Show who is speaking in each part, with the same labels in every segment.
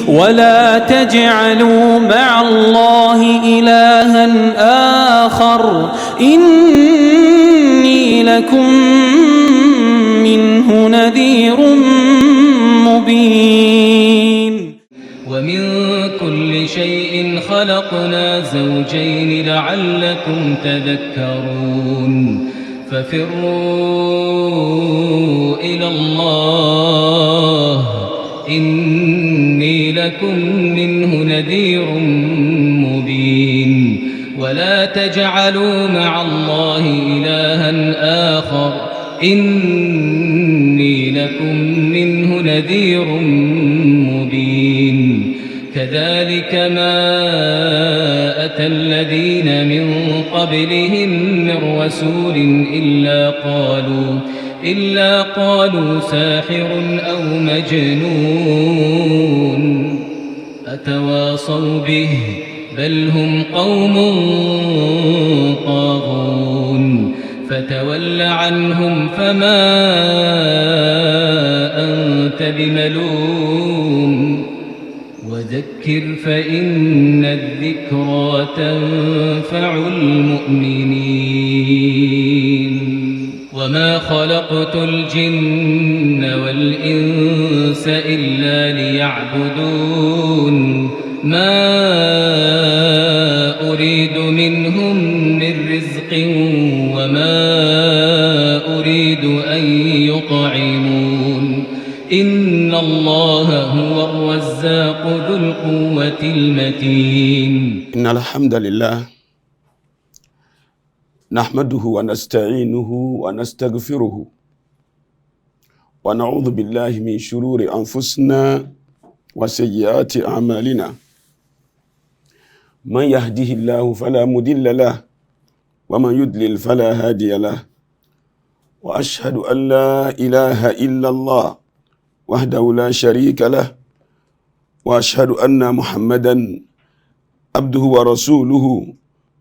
Speaker 1: ولا تجعلوا مع الله إلها آخر إني لكم منه نذير مبين
Speaker 2: ومن كل شيء خلقنا زوجين لعلكم تذكرون ففروا إلى الله إني لكم منه نذير مبين ولا تجعلوا مع الله إلها آخر إني لكم منه نذير مبين كذلك ما أتى الذين من قبلهم من رسول إلا قالوا ساحر أو مجنون أتواصوا به بل هم قوم طاغون فتول عنهم فما أنت بملوم وذكر فإن الذكرى تنفع المؤمنين وما خلقت الجن والإنس إلا ليعبدون ما أريد منهم من رزق وما أريد أن يطعمون إن الله هو الرزاق ذو القوة المتين
Speaker 3: إن الحمد لله نحمده ونستعينه ونستغفره ونعوذ بالله من شرور أنفسنا وسيئات أعمالنا من يهده الله فلا مضل له ومن يضلل فلا هادي له وأشهد أن لا إله إلا الله وحده لا شريك له وأشهد أن محمدا عبده ورسوله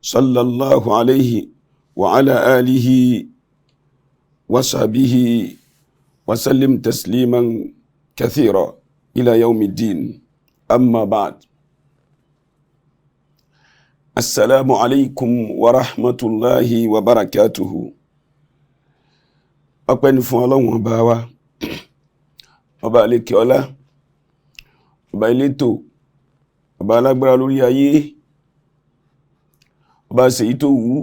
Speaker 3: صلى الله عليه وعلى آله وصحبه وسلم تسليما كثيرا إلى يوم الدين أما بعد السلام عليكم ورحمة الله وبركاته أقبل فوالله وباوا ọba àlékè ọlá ọba elétò ọba alágbára lórí ayé ọba ṣèyí tó wù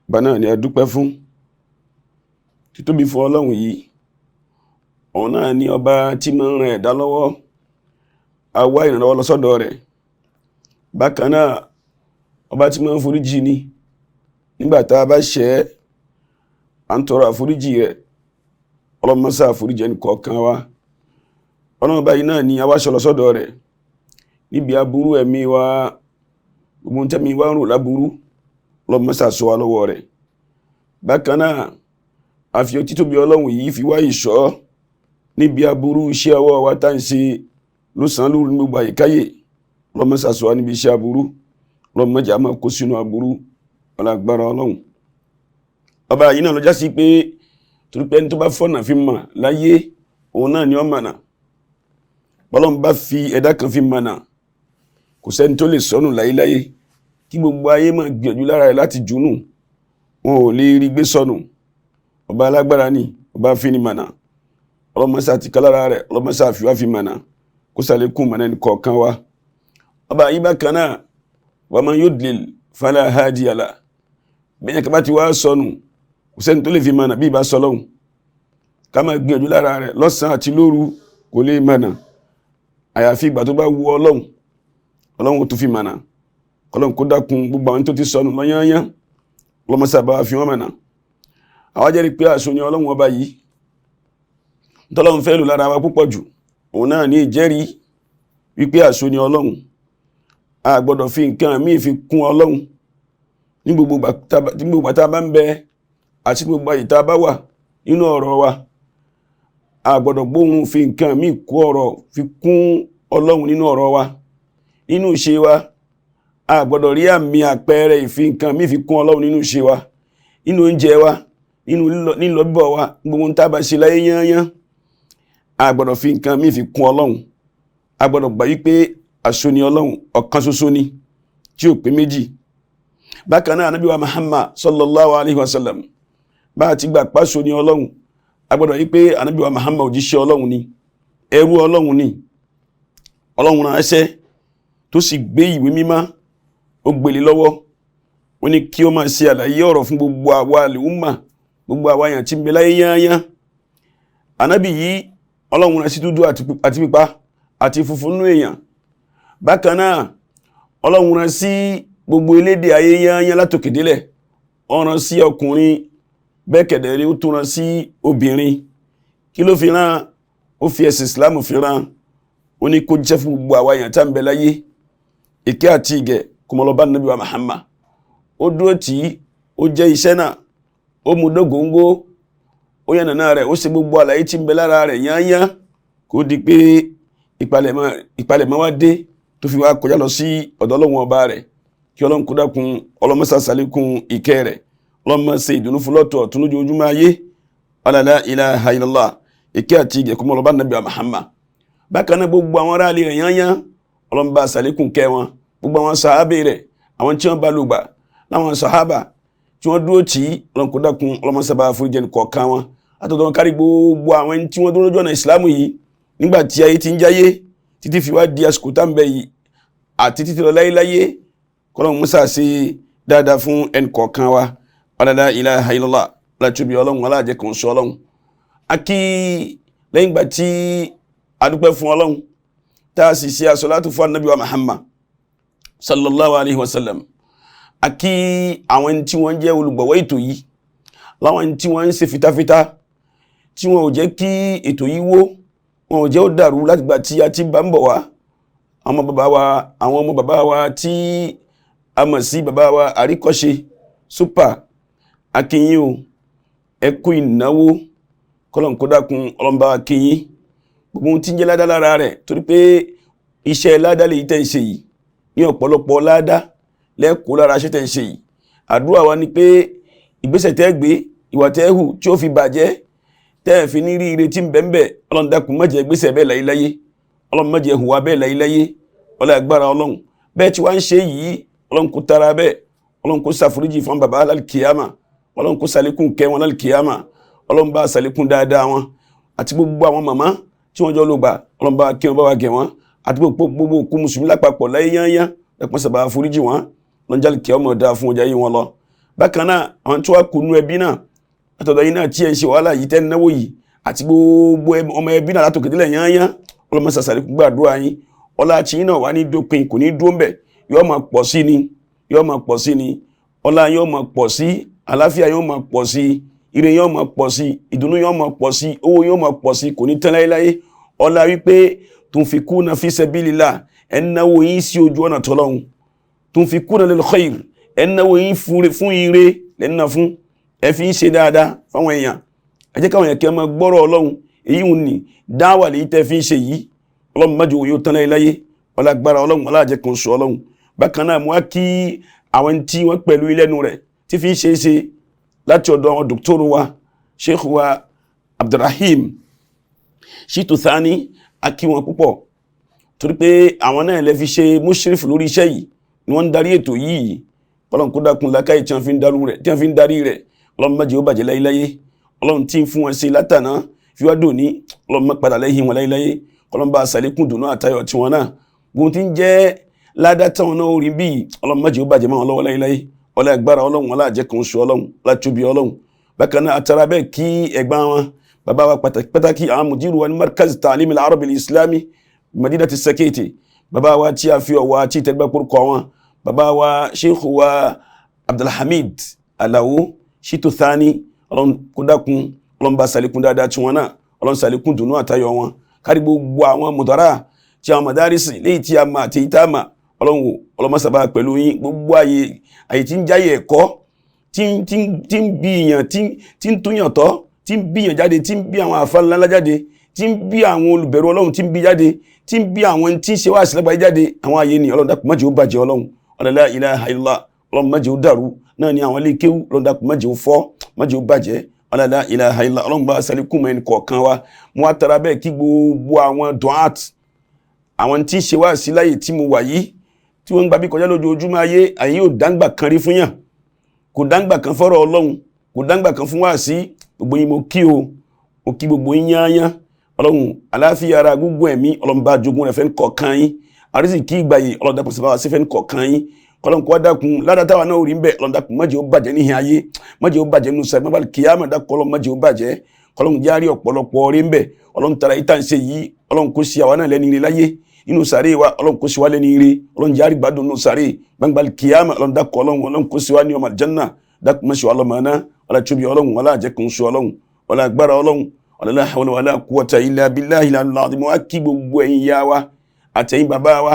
Speaker 3: ọba náà ni a dúpẹ́ fún títóbi fún Ọlọ́run yìí òun náà ni ọba tí máa ń ràn ẹ̀dá lọ́wọ́ a wá ìrànlọ́wọ́ lọ sọ́dọ̀ rẹ̀ bákan náà ọba tí máa ń foríjì ni nígbà tá a bá ṣẹ̀ à ń tọrọ àforíjì rẹ̀ ọlọ́mọ́sá àforíjì ẹni kọ̀ọ̀kan wa ọlọ́mọ báyìí náà ni a wá ṣọlọ sọ́dọ̀ rẹ̀ níbi aburú ẹ̀mí wa gbogbo tẹ́mi wá ń rò láburú ọlọ́mọ́sá ṣọ́ wa lọ́wọ́ rẹ̀ bákan náà a fi títóbi Ọlọ́run yìí fi wá ìṣọ́ níbi aburú iṣẹ́ ọwọ́ wa tá ń ṣe lọ́sàn lóru ní gbogbo àyíkáyè ọlọ́mọ́sá ṣọ́ wa níbi iṣẹ́ aburú ọlọ́mọ́jà máa kó sínú aburú ọlágbára Ọlọ́run ọba yìí náà ló já sí pé torí pé ẹni tó bá fọ́nà fi mọ̀ láyé òun náà ni ó mọ̀nà bọ́lọ́n bá fi ẹ̀dá kan fi mọ̀nà kò sẹ́ni tó lè sọnù láyéláyé kí gbogbo ayé máa gbìyànjú lára rẹ̀ láti jùnù wọn ò lè rí gbé sọnù ọba alágbára ni ọba fi ni mọ̀nà ọlọ́mọsá ti kálára rẹ̀ ọlọ́mọsá fi wá fi mọ̀nà kó sàlékún mọ̀nà ní kọ̀ọ̀kan wa ọba yìí bákan náà wa man yudlil fala hadiya lahu bẹ́ẹ̀ kí bá ti wá sọnù sẹ́ni tó lè fi mọ̀nà bí ìbá sọlọ́hun ká máa gbìyànjú lára rẹ̀ lọ́sàn àti lóru kò lè mọ̀nà àyàfi ìgbà tó bá wu Ọlọ́hun tó fi mọ̀nà Ọlọ́hun kó dákun gbogbo àwọn tó ti sọnù lọ́yányán ọlọ́mọsá bá fi wọ́n mọ̀nà àwọn jẹ́rìí pé àṣọ ni Ọlọ́hun ọba yìí tọ́lọ́hun fẹ́ lò lára wa púpọ̀ jù òun náà ní ìjẹ́rìí wípé àṣọ ni Ọlọ́hun a gbọ́dọ̀ fi nǹkan míì fi kún Ọlọ́hun ní gbogbo bàtà bá ń bẹ àti gbogbo àyíká bá wà nínú ọ̀rọ̀ wa a gbọ́dọ̀ gbóhùn fi nǹkan míì kú ọ̀rọ̀ fi kún Ọlọ́hun nínú ọ̀rọ̀ wa nínú ìṣe wa a gbọ́dọ̀ rí àmì àpẹẹrẹ ìfi nǹkan míì fi kún Ọlọ́hun nínú ìṣe wa nínú oúnjẹ wa nínú lílọ bíbọ̀ wa gbogbo ń tábà ṣe láyé yányán a gbọ́dọ̀ fi nǹkan míì fi kún Ọlọ́hun a gbọ́dọ̀ gbà wípé aṣọ ni Ọlọ́run ọ̀kan ṣoṣo ni tí ó pé méjì. Bákan náà Ànábì wa Muhammad sallallahu alaihi wasallam bá ti gbà pàṣọ ni Ọlọ́run, a gbọ́dọ̀ wípé Ànábì wa Muhammad òjíṣẹ́ Ọlọ́run ni, ẹrú Ọlọ́run ni, Ọlọ́run ránṣẹ́ tó sì gbé ìwé mímọ́ ó gbélé lọ́wọ́. Ó ní kí ó máa ṣe àlàyé ọ̀rọ̀ fún gbogbo àwa àlùmọ̀, gbogbo àwa èèyàn tí ń bẹ láyé yányán. Ànábì yìí Ọlọ́run rán sí dúdú àti pupa àti funfun nú èèyàn. Bákan náà Ọlọ́run rán sí gbogbo elédè ayé yányán látòkè délẹ̀. Ó rán sí ọkùnrin bẹ́ẹ̀ kẹ̀dẹ̀ rí ó tún rán sí obìnrin. Kí ló fi rán? Ó fi ẹ̀sìn Islam fi rán. Ó ní kó jẹ́ fún gbogbo àwa èèyàn tá ń bẹ láyé. Ìkẹ́ àti ìgẹ̀ kó máa lọ bá Ànábì wa Muhammad. Ó dúró tì í, ó jẹ́ iṣẹ́ náà, ó mú dógóńgó, ó yànnàná rẹ̀, ó ṣe gbogbo àlàyé tí ń bẹ lára rẹ̀ yányán kó di pé ìpalẹ̀mọ́ wá dé tó fi wá kọjá lọ sí ọ̀dọ̀ Ọlọ́run ọba rẹ̀. Kí Ọlọ́run kó dákun, Ọlọ́run má ṣàlékún ìkẹ́ rẹ̀, Ọlọ́run má ṣe ìdùnnú fún lọ́tọ̀ ọ̀tún lójoojúmọ́ ayé. La ilaha illallah. Ìkẹ́ àti ìgẹ̀ kó máa lọ bá Ànábì wa Muhammad. Bákan náà gbogbo àwọn ará ilé rẹ̀ yányán Ọlọ́run bá ṣàlékún kẹ́ wọn, gbogbo àwọn sàhábé rẹ̀, àwọn tí wọ́n bá lùgbà láwọn sàhábà tí wọ́n dúró tì í, Ọlọ́run kó dákun, Ọlọ́run sábà foríjì ẹnìkọ̀ọ̀kan wọn. Àtọ̀dọ̀ wọn kárí gbogbo àwọn tí wọ́n dúró lójú ọ̀nà ìsìlámù yìí nígbà tí ayé ti ń jáyé títí fi wá di àsìkò tá ń bẹ yìí àti títí lọ láyé kọ́lọ́run Musa ṣe dáadáa fún ẹnìkọ̀ọ̀kan wa. La ilaha illallah. Látúbí Ọlọ́run aláàjẹ́ kan sọ Ọlọ́run. A kí lẹ́yìn ìgbà tí a dúpẹ́ fún Ọlọ́run tá a sì ṣe àsọ̀látù fún Ànábì wa Muhammad sallallahu alaihi wasallam. A kí àwọn tí wọ́n jẹ́ olùgbọ̀wọ́ ètò yìí, láwọn tí wọ́n ń ṣe fitafita tí wọ́n ò jẹ́ kí ètò yìí wó, wọn ò jẹ́ ó dàrú láti gbà tí a ti bá ń bọ̀ wá. Àwọn ọmọ bàbá wa tí a mọ̀ sí bàbá wa àríkọ́ṣe super, a kí yín o, ẹ kú ìnáwó, kọ́lọ́run kó dákun, Ọlọ́run bá wa kí yín. Gbogbo ohun tí ń jẹ́ ládá lára rẹ̀, torí pé iṣẹ́ ládá lè tẹ́ ń ṣe yìí ní ọ̀pọ̀lọpọ̀ ládá lẹ́kọ̀ọ́ lára ṣe tẹ́ ń ṣe yìí. Àdúrà wa ni pé ìgbésẹ̀ tẹ́ gbé, ìwà tẹ́ hù tí ó fi bàjẹ́ tẹ́ fi ní rí ire tí ń bẹ̀m̀bẹ̀, Ọlọ́run dákun má jẹ́ gbésẹ̀ bẹ́ẹ̀ láyéláyé, Ọlọ́run má jẹ́ hùwà bẹ́ẹ̀ láyéláyé, ọlá agbára Ọlọ́run. Bẹ́ẹ̀ tí wá ń ṣe yìí, Ọlọ́run kó tara bẹ́ẹ̀, Ọlọ́run kó ṣàforíjì fún bàbá lálkìyàmà, Ọlọ́run kó ṣàlékún kẹ́ wọn lálkìyàmà, Ọlọ́run bá ṣàlékún dáadáa wọn, àti gbogbo àwọn màmá tí wọ́n jọ ló gbà, Ọlọ́run bá kí wọn bá wa gẹ̀ wọn, àti gbogbo òkú mùsùlùmí lápapọ̀ láyé yányán lẹ́pọ̀ sábà foríjì wọn, lọ́njálì kí ọmọ dáa fún ọjà yìí wọn lọ. Bákan náà àwọn tí wọ́n kú nú ẹbí náà àtọ̀dọ̀ yìí náà tí ẹ ń ṣe wàhálà yìí tẹ́ náwó yìí àti gbogbo ọmọ ẹbí náà látòkè délẹ̀ yányán, Ọlọ́run má ṣàlékún gbàdúrà yín. Ọlá tí yín náà wà ní dópin, kò ní dúró ńbẹ̀, yóò máa pọ̀ sí ni, yóò máa pọ̀ sí ni. Ọlá yóò máa pọ̀ sí, àlàáfíà yóò máa pọ̀ sí, ire yóò máa pọ̀ sí, ìdùnnú yóò máa pọ̀ sí, owó yóò máa pọ̀ sí, kò ní tán láyéláyé. Ọlá wípé tunfikuna fi sabilillah, ẹnáwó yín sí ojú ọ̀nà tọ́lọ́hun, tunfikuna lil khair, ẹnáwó yín fún ire lẹ́nà fún, ẹ fi ń ṣe dáadáa fáwọn èèyàn. Ẹ jẹ́ káwọn èèyàn kí a máa gbọ́rọ̀ Ọlọ́run, èyí ń ní dáwà lè tẹ́ fi ń ṣe yìí, Ọlọ́run má jẹ́ yóò tán láyéláyé, ọlá agbára Ọlọ́run, ọlá àjẹ́ kan sọ Ọlọ́run. Bákan náà mo wá kí àwọn tí wọ́n pẹ̀lú ilẹ́nu rẹ̀ tí fi ń ṣe é ṣe láti ọ̀dọ̀ àwọn dòkítọ́rù wa Cheikh wa Abdurrahim Shitu Thani, a kí wọn púpọ̀ torí pé àwọn náà lè fi ṣe mushrif lórí iṣẹ́ yìí, ni wọ́n ń darí ètò yìí. Ọlọ́run kó dákun lákàyè tí wọ́n fi ń darí rẹ̀, Ọlọ́run má jẹ́ ó bàjẹ́ láyéláyé. Ọlọ́run tí ń fún wọn ṣe látàná fi wá dòní, Ọlọ́run má padà lẹ́yìn wọn láyéláyé. Ọlọ́run bá ṣàlékún dùnú àtayọ̀ tí wọn náà gbogbo tí ń jẹ́ ládá táwọn náà orí bí, Ọlọ́run má jẹ́ ó bàjẹ́ mọ́ wọn lọ́wọ́ láyéláyé. Ọlá agbára Ọlọ́run, ọlá àjẹ́ kan oṣù Ọlọ́run, látúbí Ọlọ́run. Bákan náà àtàrà bẹ́ẹ̀ kí ẹ̀gbọ́n wọn bàbá wa pàtàkì àwọn mùdírù wa ní markaz ta'lim al-arabi al-islami madinati sakete, bàbá wa tí a fi ọwọ́ àti ìtẹ́gbẹ́ púrúkọ wọn, bàbá wa Sheikh wa Abdulhamid Alawo Shitu Thani, Ọlọ́run kó dákun, Ọlọ́run bá ṣàlékún dáadáa tí wọn náà, Ọlọ́run ṣàlékún dùnú àtayọ̀ wọn. Kárí gbogbo àwọn mùdárà tí àwọn madarisi léyìí tí a máa àti ìta máa, Ọlọ́run má sábà pẹ̀lú yín. Gbogbo àyè tí ń jáyé ẹ̀kọ́ tí ń bí èèyàn, tí ń túyàn tọ́, tí ń bí èèyàn jáde, tí ń bí àwọn àfáà ńlá jáde, tí ń bí àwọn olùbẹ̀rù Ọlọ́run tí ń bí jáde, tí ń bí àwọn tí ń ṣe wá sílágbà jáde, àwọn àyè ni Ọlọ́run dákun má jẹ́ ó bàjẹ́ Ọlọ́run. La ilaha illallah, Ọlọ́run má jẹ́ ó dàrú, náà ni àwọn ilé kéwú, Ọlọ́run dákun má jẹ́ ó fọ́, má jẹ́ ó bàjẹ́. La ilaha illallah, Ọlọ́run bá ṣàlékún mọ́ ẹnì kọ̀ọ̀kan wa. Mo wá tara bẹ́ẹ̀ kí gbogbo àwọn du'at, àwọn tí ṣe wá sí láyé tí mo wà yìí tí wọ́n ń gbà bí kọjá lójoojúmọ́ ayé ayé ò dáńgbà kan rí fún yàn kò dáńgbà kan fọ́rọ̀ Ọlọ́run kò dáńgbà kan fún wá sí gbogbo yín mo kí o mo kí gbogbo yín yányán Ọlọ́run àlàáfíà ara gbogbo ẹ̀mí Ọlọ́run bá jogún rẹ̀ fẹ́ kọ̀ọ̀kan yín àrísìkí ìgbà yìí Ọlọ́run dákun sí bá wa sí fẹ́ kọ̀ọ̀kan yín Ọlọ́run kó dákun ládàtàwà náà rí ń bẹ̀ Ọlọ́run dákun má jẹ́ ó bàjẹ́ níhìn ayé má jẹ́ ó bàjẹ́ nínú sẹ́ẹ̀ mọ́bàlì kìyàmà dákun Ọlọ́run má jẹ́ ó bàjẹ́ Ọlọ́run járí ọ̀pọ̀lọpọ̀ rí ń bẹ̀ Ọlọ́run tara ìta ń ṣe yìí Ọlọ́run kó sí àwa náà lẹ́ni ire láyé inú sàréè wa Ọlọ́run kó sí wa lẹ́ni ire Ọlọ́run járí gbádùn nínú sàréè gbàngbàlì kìyàmà Ọlọ́run dákun Ọlọ́run kó sí wa ní ọmọ àlùjánnà dákun má ṣe wa lọ́mọ náà ọlá tóbi Ọlọ́run ọlá àjẹkùn sọ Ọlọ́run ọlá agbára Ọlọ́run ọlá la hawla wala quwwata illa billahi al-aliyyil azim wa kí gbogbo ẹ̀yin ya wa àtẹ̀yin bàbá wa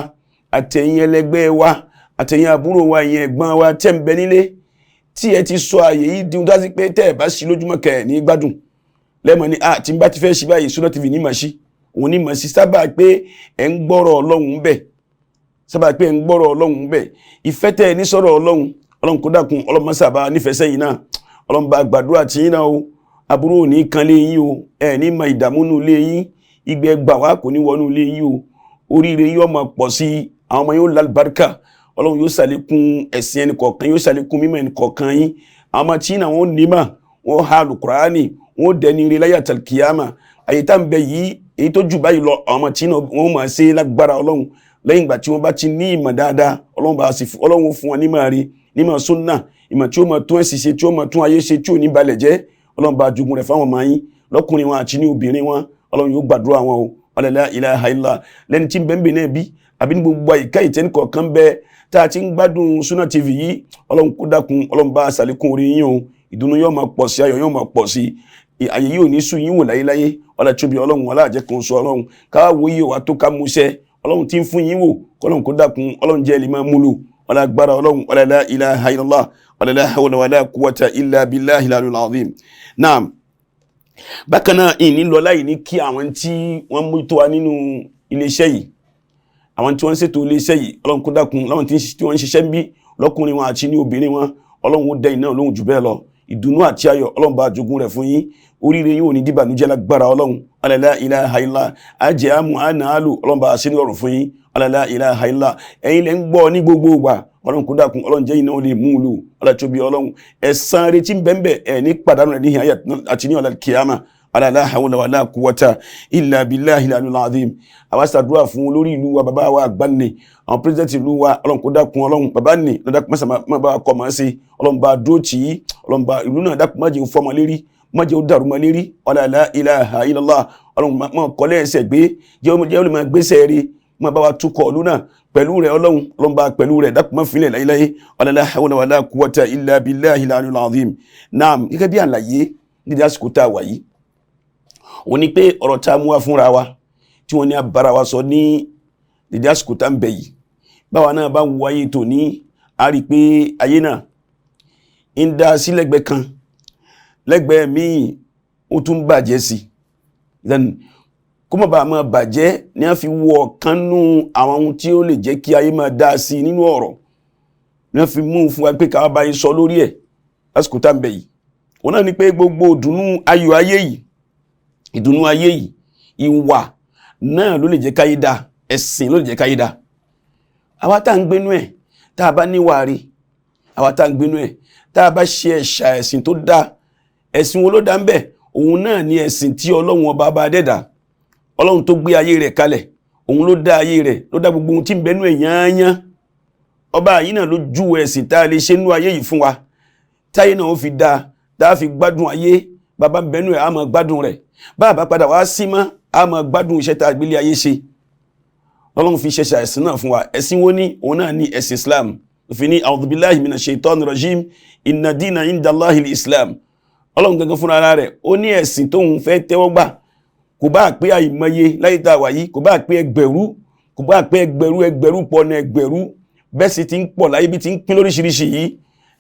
Speaker 3: àtẹ̀yin ẹlẹgbẹ́ wa àtẹ̀yin àbúrò wa ẹ̀yin ẹ̀gbọ́n wa tẹ́ ń bẹ nílé tí ẹ ti sọ àyè yìí di dá sí pé tẹ́ ẹ bá sí lójúmọ́ kẹ́ ní gbádùn lẹ́mọ̀ ni tí n bá ti fẹ́ ṣe báyìí Sunna TV ní màá sí òun ní màá sí sábà pé ẹ̀ ń gbọ́rọ̀ Ọlọ́run bẹ̀ sábà pé ẹ̀ ń gbọ́rọ̀ Ọlọ́run bẹ̀ ìfẹ́ tẹ́ ẹ ní sọ̀rọ̀ Ọlọ́run kó dákun Ọlọ́run sábà nífẹ̀ẹ́ sẹ́yìn náà Ọlọ́run bá gbàdúrà tí yín náà o aburú ò ní kan lé yín o ẹ̀ ní ma ìdààmú nù lé yín ìgbẹ́ gbà wá kò ní wọnú lé yín o oríire yóò máa pọ̀ sí àwọn ọmọ yóò lálùbáríkà Ọlọ́run yóò ṣàlékún ẹ̀sìn ẹnì kọ̀ọ̀kan yóò ṣàlékún mímọ̀ ẹnì kọ̀ọ̀kan yín àwọn ọmọ tí náà wọ́n nímọ̀ wọ́n ha Al-Qur'ani wọ́n dẹni ire láyé àtàlùkìyàmà àyè tá ń bẹ yìí èyí tó jù báyìí lọ àwọn ọmọ tí náà wọ́n máa ṣe lágbára Ọlọ́run lẹ́yìn ìgbà tí wọ́n bá ti ní ìmọ̀ dáadáa Ọlọ́run fún wọn nímọ̀ rí nímọ̀ Sunna ìmọ̀ tí ó máa tún ẹ̀sìn ṣe tí ó máa tún ayé ṣe tí ò ní balẹ̀ jẹ́ Ọlọ́run bá jogún rẹ̀ fáwọn ọmọ yín lọ́kùnrin wọn àti ní obìnrin wọn Ọlọ́run yóò gbàdúrà wọn o la ilaha illa lẹ́ni tí ń bẹ́ẹ̀ náà bí àbí ní gbogbo àyíká ìtẹ́ni kọ̀ọ̀kan bẹ́ẹ̀ tá a ti ń gbádùn Sunna TV yìí Ọlọ́run kó dákun Ọlọ́run bá ṣàlékún orí yín o ìdùnnú yóò máa pọ̀ sí ayọ̀ yóò máa pọ̀ sí àyè yìí ò ní sùn yín wò láyéláyé ọlá tóbi Ọlọ́run ọlá àjẹkùn sọ Ọlọ́run káwọ́ yìí wà tó ká múṣẹ́ Ọlọ́run tí ń fún yín wò Ọlọ́run kó dákun Ọlọ́run jẹ́ lè máa múlò ọlá agbára Ọlọ́run ọlá la ilaha illallah ọlá la hawla wala quwwata illa billahi al-aliyyil azim. Naam bákan náà ìní lọ láì ní kí àwọn tí wọ́n mú tó wa nínú iléeṣẹ́ yìí àwọn tí wọ́n ṣètò iléeṣẹ́ yìí Ọlọ́run kó dákun láwọn tí wọ́n ń ṣiṣẹ́ ń bí lọ́kùnrin wọn àti ní obìnrin wọn Ọlọ́run ó dẹ iná lóhùn jù bẹ́ẹ̀ lọ ìdùnnú àti ayọ̀ Ọlọ́run bá jogún rẹ̀ fún yín oríire yín ò ní dìbànújẹ́ lágbára Ọlọ́run la ilaha illa ajẹ́ àmú ànáàlù Ọlọ́run bá ṣe ní ọ̀rọ̀ fún yín la ilaha illa ẹ̀yin lẹ́ ń gbọ́ ní gbogbo ìgbà Ọlọ́run kó dákun Ọlọ́run jẹ́ iná ó lè mú un lò ọlọ́tọ́bí Ọlọ́run ẹ̀san retí bẹ́ẹ̀ ẹ̀ ní pàdánù rẹ̀ níhìn ayé àti ní ọ̀la kìyàmà la hawla wala quwwata illa billahi al-aliyyil azim. Àwa ṣàdúrà fún olórí ìlú wa bàbá wa àgbáni àwọn president ìlú wa Ọlọ́run kó dákun Ọlọ́run bàbá ní lọ́dàkùn má bá kọ́ máa ṣe Ọlọ́run bá dúró tì í Ọlọ́run bá ìlú náà dákun má jẹ́ ó fọ́mọ lérí má jẹ́ ó dàrú mọ́ lérí la ilaha illallah Ọlọ́run má kọ́lé ẹsẹ̀ gbé jẹ́ ó lè máa gbéṣẹ́ rí má bá wa túkọ̀ ìlú náà pẹ̀lú rẹ̀ Ọlọ́run bá pẹ̀lú rẹ̀ dákun má filẹ̀ láyéláyé la hawla wala quwwata illa billahi al-aliyyil azim. Naam gẹ́gẹ́ bí àlàyé nídìí àsìkò tá a wà yìí wọ́n ní pé ọ̀rọ̀ tá a mú wá fúnra wa tí wọ́n ní abára wa sọ ní dédé àsìkò tá ń bẹ yìí báwa náà bá wo ayé tò ní a rí pé ayé náà ń dá sí lẹ́gbẹ̀ẹ́ kan lẹ́gbẹ̀ẹ́ míì ó tún bàjẹ́ sí kó má bàa máa bàjẹ́ ní a fi wọ ọ̀kan nú àwọn ohun tí ó lè jẹ́ kí ayé máa dá sí nínú ọ̀rọ̀ ní a fi mú fún wa pé káwá bá yín sọ lórí ẹ̀ lásìkò tá ń bẹ yìí wọ́n náà ní pé gbogbo ìdùnnú ayọ̀ ayé yìí ìdùnnú ayé yìí ìwà náà ló lè jẹ́ káyé dá ẹ̀sìn ló lè jẹ́ káyé dá àwa tá ń gbénú ẹ̀ tá a bá níwà rí àwa tá ń gbénú ẹ̀ tá a bá ṣe ẹ̀ṣà ẹ̀sìn tó dá ẹ̀sìn wo ló dá ń bẹ̀ òun náà ni ẹ̀sìn tí Ọlọ́run ọba bá dẹ́dà Ọlọ́run tó gbé ayé rẹ̀ kalẹ̀ òun ló dá ayé rẹ̀ ló dá gbogbo ohun tí ń bẹnú ẹ̀ yányán ọba yìí náà ló jú ẹ̀sìn tá a lè ṣe nú ayé yìí fún wa táyé náà ó fi dá tá a fi gbádùn ayé bàbá bẹnú ẹ̀ á máa gbádùn rẹ̀ bá bá padà wá sí mọ́ a máa gbádùn iṣẹ́ tá a gbélé ayé ṣe Ọlọ́run fi ṣẹ̀ṣà ẹ̀sìn náà fún wa ẹ̀sìn wo ní òun náà ní ẹ̀sìn Islam fi ní a'udhu billahi minash shaitani rajim inna dina inda Allahi al-Islam Ọlọ́run gangan fúnra ara rẹ̀ ó ní ẹ̀sìn tóun fẹ́ tẹ́wọ́ gbà kò bá pé àìmọye láyé tá a wà yìí kò bá pé ẹgbẹ̀rún pọ̀ ní ẹgbẹ̀rún bẹ́ẹ̀ sì ti ń pọ̀ láyé bí ti ń pín lóríṣiríṣi yìí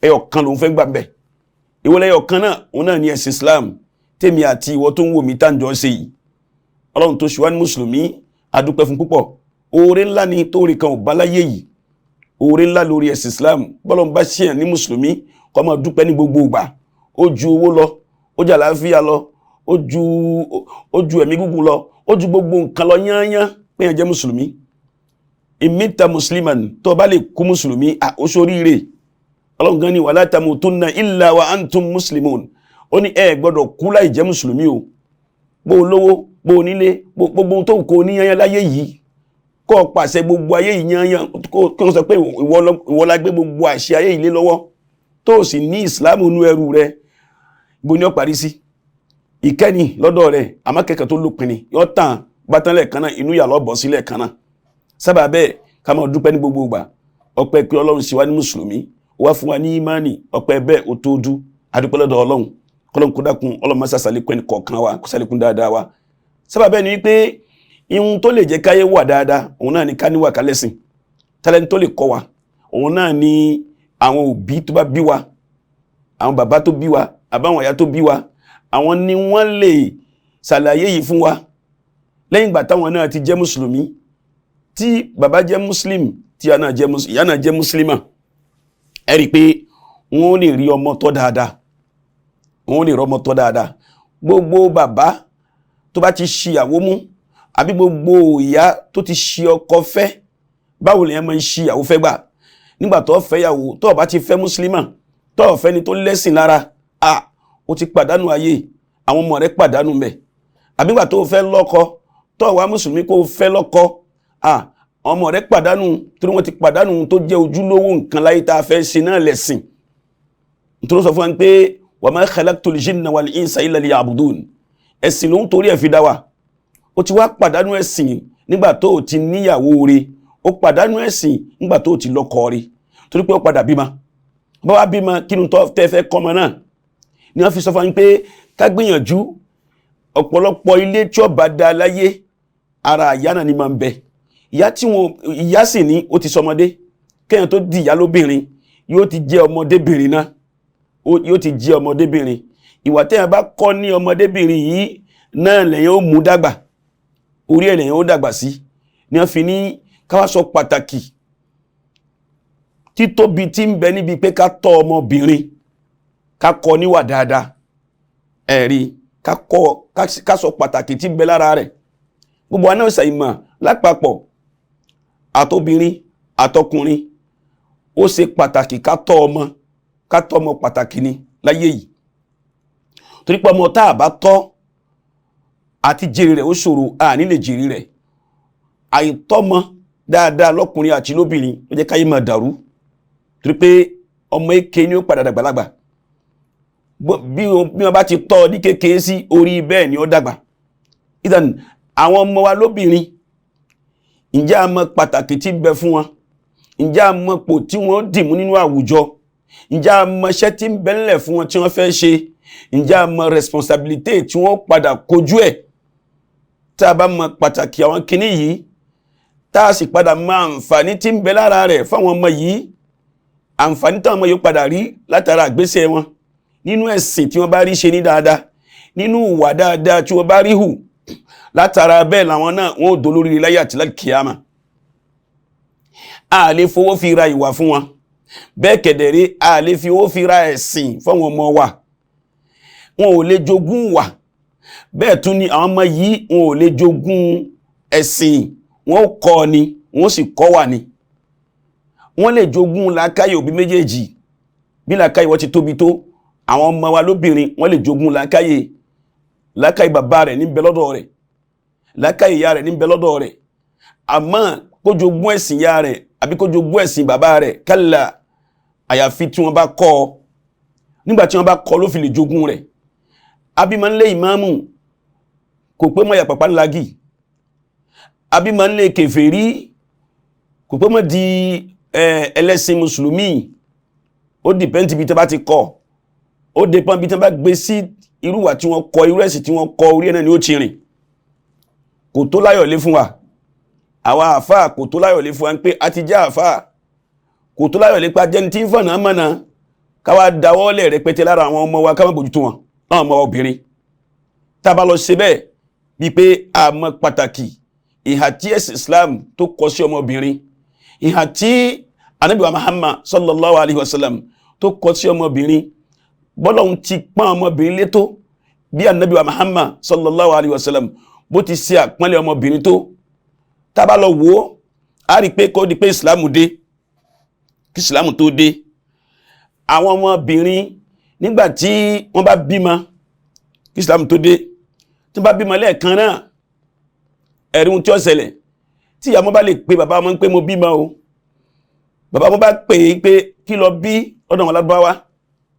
Speaker 3: ẹyọ kan lòun fẹ́ gbà bẹ̀ ìwọlẹ̀ ẹyọ kan náà òun náà ní ẹ̀sìn Islam tèmi àti ìwọ tó ń wò mí tàǹjọ́ ṣe yìí Ọlọ́run tó ṣe wá ní mùsùlùmí adúpẹ́ fún púpọ̀ oore ńlá ni tó rí kan ò bá láyé yìí oore ńlá lórí ẹ̀sìn Islam bọ́lọ́n bá ṣe ní mùsùlùmí kó máa dúpẹ́ ní gbogbo ìgbà ó ju owó lọ ó ju àlàáfíà lọ ó ju ẹ̀mí gígùn lọ ó ju gbogbo nǹkan lọ yányán pé yẹn jẹ́ mùsùlùmí imita musliman tó bá lè kú mùsùlùmí ó ṣoríire Ọlọ́run gan ni wala tamutunna illa wa antum muslimun ó ní ẹ gbọ́dọ̀ kú láì jẹ́ mùsùlùmí o bó lówó bó nílé gbogbo tó kó ní yanyan láyé yìí kó pàṣẹ gbogbo ayé yìí yanyan kó sọ pé ìwọ la gbé gbogbo àṣẹ ayé yìí lé lọ́wọ́ tó sì ní Islam nú ẹrù rẹ̀ bó ní ó parí sí ìkẹ́ni lọ́dọ̀ rẹ̀ àmọ́ kẹ́kẹ́ tó lópin ni yóò tàn bátán lẹ́ẹ̀kan náà inú yà lọ́ bọ́ sílẹ̀ kan náà sábà bẹ́ẹ̀ ká máa dúpẹ́ ní gbogbo ìgbà ọpẹ́ pé Ọlọ́run sì wá ní mùsùlùmí wá fún wa ní ìmánì ọpẹ́ bẹ́ẹ̀ ó tó dú adúpẹ́ lọ́dọ̀ Ọlọ́run kọ́lọ́n kó dákun Ọlọ́run má sàlékún ẹnì kọ̀ọ̀kan wa kó sàlékún dáadáa wa sábà bẹ́ẹ̀ ni wípé ihun tó lè jẹ́ káyé wà dáadáa òun náà ni ká níwà kálẹ́sìn tálẹ́ni tó lè kọ́ wa òun náà ni àwọn òbí tó bá bí wa àwọn bàbá tó bí wa àbáwọn ìyá tó bí wa àwọn ni wọ́n lè ṣàlàyé yìí fún wa lẹ́yìn ìgbà táwọn náà ti jẹ́ mùsùlùmí tí bàbá jẹ́ muslim tí ìyá náà jẹ́ muslima ẹ rí pé wọ́n lè rí ọmọ tọ́ dáadáa gbogbo bàbá tó bá ti ṣìyàwó mú àbí gbogbo ìyá tó ti ṣì ọkọ fẹ́ báwo lèyàn máa ń ṣìyàwó fẹ́ gbà nígbà tó fẹ́yàwó tó bá ti fẹ́ muslima tó fẹ́ ni tó lẹ́sìn lára ó ti pàdánù ayé àwọn ọmọ rẹ̀ pàdánù mẹ́ àbí nígbà tó fẹ́ lọ́kọ tó wá mùsùlùmí kó fẹ́ lọ́kọ ọmọ rẹ̀ pàdánù torí wọ́n ti pàdánù tó jẹ́ ojúlówó nǹkan láyé tá a fẹ́ ṣe náà lẹ́sìn nítorí sọ fún wa pé wa ma khalaqtul jinna wal insa illa liya'budun ẹ̀sìn ló ń torí ẹ̀ fi dá wa ó ti wá pàdánù ẹ̀sìn nígbà tó ti níyàwó rẹ̀ ó pàdánù ẹ̀sìn nígbà tó ti lọ́kọ rẹ̀ torí pé ó padà bímọ bá wá bímọ kí ni tó fẹ́ kọ́mọ náà ni wọ́n fi sọ fún wa pé ká gbìyànjú ọ̀pọ̀lọpọ̀ ilé tí ó bá dá láyé ara ìyá náà ni máa ń bẹ ìyá sì ní ó ti sọmọdé kéèyàn tó di ìyá lóbìnrin yóò ti jẹ́ ọmọdébìnrin náà yóò ti jẹ́ ọmọdébìnrin ìwà téèyàn bá kọ́ ní ọmọdébìnrin yìí náà lẹ́yìn ó mú dàgbà orí ẹ̀ lẹ́yìn ó dàgbà sí ni wọ́n fi ní káwá sọ pàtàkì títóbi tí ń bẹ níbi pé ká tọ́ ọmọbìnrin ká kọ́ níwà dáadáa ẹ̀rí ká sọ pàtàkì tí ń bẹ lára rẹ̀ gbogbo anáà ṣàìmọ̀ lápapọ̀ àtobìnrin àtọkùnrin ó ṣe pàtàkì ká tọ́ ọmọ pàtàkì ni láyé yìí torí pé ọmọ tá a bá tọ́ àti jèrè rẹ̀ ó ṣòro a ní lè jèrè rẹ̀ àìtọ́mọ dáadáa lọ́kùnrin àti lóbìnrin ló jẹ́ káyé máa dàrú torí pé ọmọ èké ni ó padà dàgbàlagbà bí wọ́n bá ti tọ́ ní kékeré sí orí bẹ́ẹ̀ ni ó dàgbà ìdàn àwọn ọmọ wa lóbìnrin ǹjẹ́ a mọ̀ pàtàkì tí ń bẹ fún wọn ǹjẹ́ a mọ̀ pò tí wọ́n dìmú nínú àwùjọ ǹjẹ́ a mọ̀ iṣẹ́ tí ń bẹ ńlẹ̀ fún wọn tí wọ́n fẹ́ ṣe ǹjẹ́ a mọ̀ responsibility tí wọ́n padà kojú ẹ̀ tá a bá mọ̀ pàtàkì àwọn kinní yìí tá a sì padà mọ̀ àǹfààní tí ń bẹ lára rẹ̀ fáwọn ọmọ yìí àǹfààní táwọn ọmọ yìí padà rí látara àgbésẹ̀ wọn nínú ẹ̀sìn tí wọ́n bá rí ṣe ní dáadáa nínú ìwà dáadáa tí wọ́n bá rí hù látara bẹ́ẹ̀ làwọn náà wọ́n ò dolórí láyé àti lákìyàmà a lè fowó fi ra ìwà fún wọn bẹ́ẹ̀ kẹ̀dẹ̀rẹ́ a lè fi owó fi ra ẹ̀sìn fáwọn ọmọ wa wọn ò lè jogún wà bẹ́ẹ̀ tún ni àwọn ọmọ yìí wọn ò lè jogún ẹ̀sìn wọn ó kọ́ ni wọ́n sì kọ́ wà ni wọ́n lè jogún làákàyè òbí méjèèjì bí làákàyè wọ́n ti tóbi tó àwọn ọmọ wa lóbìnrin wọ́n lè jogún làákàyè bàbá rẹ̀ ní bẹ lọ́dọ̀ rẹ̀ làákàyè ìyá rẹ̀ ní bẹ lọ́dọ̀ rẹ̀ àmọ́ kó jogún ẹ̀sìn ìyá rẹ̀ àbí kó jogún ẹ̀sìn bàbá rẹ̀ kálá àyàfi tí wọ́n bá kọ́ ọ nígbà tí wọ́n bá kọ́ ló fi lè jogún rẹ̀ abímọ ńlé ìmáàmù kò pé mọ́ yàpàpá ńlági abímọ ńlé kèfèrí kò pé mọ́ di ẹlẹ́sìn mùsùlùmí ó dìpẹ́ntì bí tẹ́ bá ti kọ́ ó dìpọ́n bí tẹ́ bá gbé sí irúwà tí wọ́n kọ irú ẹ̀sìn tí wọ́n kọ orí ẹ̀nà ni ó ti rìn kò tó láyọ̀ lé fún wa àwa àfáà kò tó láyọ̀ lé fún wa ń pé a ti já àfáà kò tó láyọ̀ lé pa jẹni tí ń fọ̀nà mọ́nà káwà dáwọ́lẹ̀ rẹpẹtẹ lára àwọn ọmọ wa káwà bójútó wọn àwọn ọmọ obìnrin tá bá lọ ṣe bẹ́ẹ̀ bí pé a mọ̀ pàtàkì ìhà tí ẹ̀sìn Islam tó kọ sí ọmọbìnrin ìhà tí Ànábì wa Muhammad sallallahu alaihi wasallam tó kọ sí ọmọbìnrin bọ́lọ̀un ti pán ọmọbìnrin létó bí Ànábì wa Muhammad sallallahu alaihi wasallam bó ti ṣe àpọ́nlé ọmọbìnrin tó tá bá lọ wò a rí pé kó di pé Islam dé, kí Islam tó dé, àwọn ọmọbìnrin nígbàtí wọ́n bá bímọ, kí Islam tó dé, tí wọ́n bá bímọ lẹ́ẹ̀kan náà, ẹ̀rí ohun tí ó ṣẹlẹ̀, tí ìyá wọn bá lè pe bàbá wọn pé mo bímọ o, bàbá wọn bá pè é pé kí ló bí ọ̀dọ̀ wọn Lárúbáwá,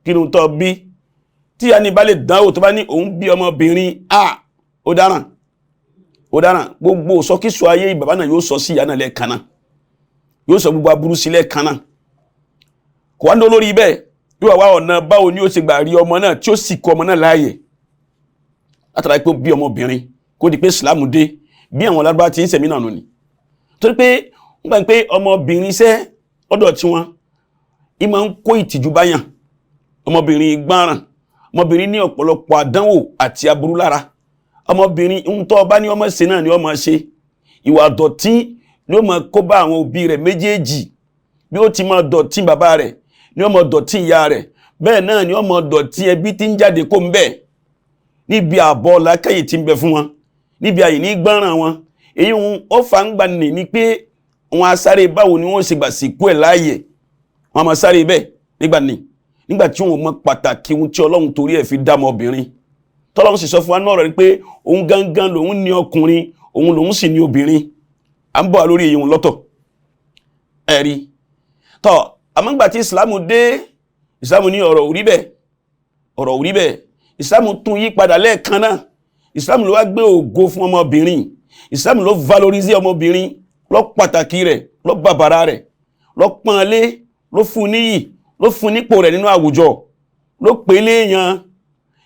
Speaker 3: kí ló ń tó bí, tí ìyá ni bá lè dánwò tó bá ní òun bí ọmọbìnrin, ó dáràn, gbogbo sọkísọ ayé bàbá náà yóò sọ sí ìyá náà lẹ́ẹ̀kan náà, yóò sọ gbogbo aburú sí lẹ́ẹ̀kan náà. Kò wá ń dó lórí bẹ́ẹ̀, yóò wá ọ̀nà báwo ni ó ṣe gbà rí ọmọ náà tí ó sì kọ ọmọ náà láàyè látara pé ó bí ọmọbìnrin, kó di pé Islam dé, bí àwọn Lárúbáwá ti ń sẹ̀mí náà nù ni. Torí pé wọ́n gbà pé ọmọbìnrin iṣẹ́ ọ̀dọ̀ tí wọ́n ìmọ̀ ń kó ìtìjú báyàn, ọmọbìnrin gbáràn, ọmọbìnrin ní ọ̀pọ̀lọpọ̀ àdánwò àti aburú lára, ọmọbìnrin ń tọ́ bá ní ọmọ ṣe náà ni ọmọ ṣe, ìwà dọ̀tí ni ó máa kó bá àwọn òbí rẹ̀ méjèèjì, bí ó ti máa dọ̀tí bàbá rẹ̀ ni ó máa dọ̀tí ìyá rẹ̀, bẹ́ẹ̀ náà ni ó máa dọ̀tí ẹbí tí ń jáde kó ń bẹ̀, níbi àbọ̀ làákàyè tí ń bẹ fún wọn, níbi àyè ní gbọ́ràn wọn. Èyí ó fa ń gbà ní pé wọn á sáré báwo ni wọ́n ṣe gbà sìnkú ẹ̀ láàyè, wọn máa sáré bẹ́ẹ̀ nígbà tí wọn mọ pàtàkì ohun tí Ọlọ́run torí ẹ̀ fi dá ọmọbìnrin. Tọ́lọ́run sì sọ fún wa náà rẹ̀ pé òun gangan lòun ní ọkùnrin, òun lòun sì ní obìnrin. À ń bọ̀ lórí èyí wọn lọ́tọ̀. Ẹ̀rí. Àmọ́ngbà tí Ìsìlámù dé, Ìsìlámù ní ọ̀rọ̀ ò rí bẹ́ẹ̀. Ìsìlámù tún yí padà lẹ́ẹ̀kan náà. Ìsìlámù ló wá gbé ògo fún ọmọbìnrin. Ìsìlámù ló valorize ọmọbìnrin, ló pàtàkì rẹ̀, ló bàbàrà rẹ̀, ló pọ́nlé, ló fún níyì, ló fún nípò rẹ̀ nínú àwùjọ, ló pè léèyàn.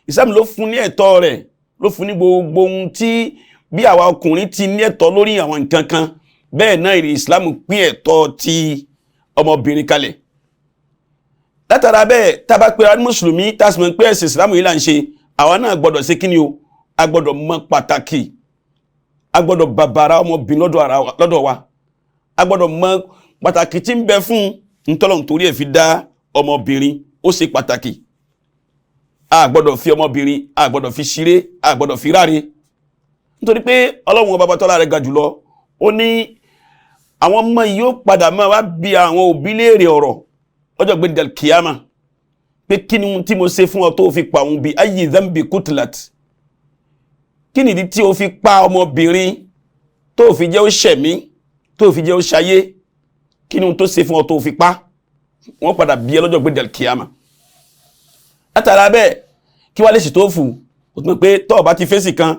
Speaker 3: Ìsìlámù ló fún ní ẹ̀tọ́ rẹ̀, ló fún ní gbogbo ohun tí bí àwa ọkùnrin ti ní ẹ̀tọ́ lórí àwọn nǹkan kan, bẹ́ẹ̀ náà Ìsìlámù pín ẹ̀tọ́ ti ọmọbìnrin kalẹ̀. Látara bẹ́ẹ̀, tá bá pera ní mùsùlùmí, tá sì mọ̀ pé ẹ̀sìn Ìsìlámù yìí là ń ṣe, àwa náà gbọ́dọ̀ ṣe kíni o, a gbọ́dọ̀ mọ̀ pàtàkì, a gbọ́dọ̀ bàbàrà ọmọbìnrin lọ́dọ̀ wa, a gbọ́dọ̀ mọ̀ pàtàkì tí ń bẹ fún ntọ́lọ́run torí ẹ̀ fi dá ọmọbìnrin, ó ṣe pàtàkì. A gbọ́dọ̀ fi ọmọbìnrin, a gbọ́dọ̀ fi ṣeré, a gbọ́dọ̀ fi ráre, nítorí pé Ọlọ́run ọba tọ́lá rẹ̀ ga jùlọ, ó ní àwọn ọmọ yìí ó padà máa wá bí àwọn òbí léèrè ọ̀rọ̀ lọ́jọ́ gbé kíyámà pé kí ni tí mo ṣe fún ọ tó fi pa òun bí ayyi dhanbi kutlat, kí nìdí tí ó fi pa ọmọbìnrin tó fi jẹ́ ó ṣẹ̀mí, tó fi jẹ́ ó ṣayé, kí ni tó ṣe fún ọ tó fi pa, wọ́n padà bí ẹ lọ́jọ́ gbé kíyámà. Látara bẹ́ẹ̀ kí wá lè sì tó fù, ó tún pé tọ́ bá ti fèsì kan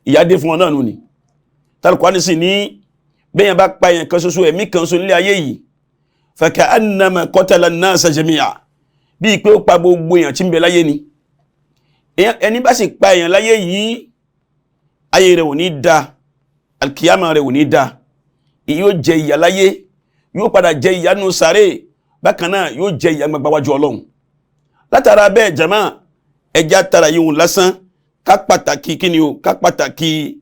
Speaker 3: ìyà dé fún ọ náà nù ni. Tálùkwáni sì ní bẹ́yàn bá pa èèyàn kan ṣoṣo, ẹ̀mí kan ṣoṣo nílé ayé yìí, faka'annama qatala an-nasa jami'a, bí pé ó pa gbogbo èèyàn tí ń bẹ láyé ni. Ẹni bá sì pa èèyàn láyé yìí, ayé rẹ̀ ò ní dá, alkiyama rẹ̀ ò ní dá, yóò jẹ ìyà láyé, yóò padà jẹ ìyà nínú sàréè, bákan náà yóò jẹ ìyà gbagba wájú Ọlọ́run. Látara bẹ́ẹ̀ jama, ẹjá tara yíhun lásán, ká pàtàkì kíni o, ká pàtàkì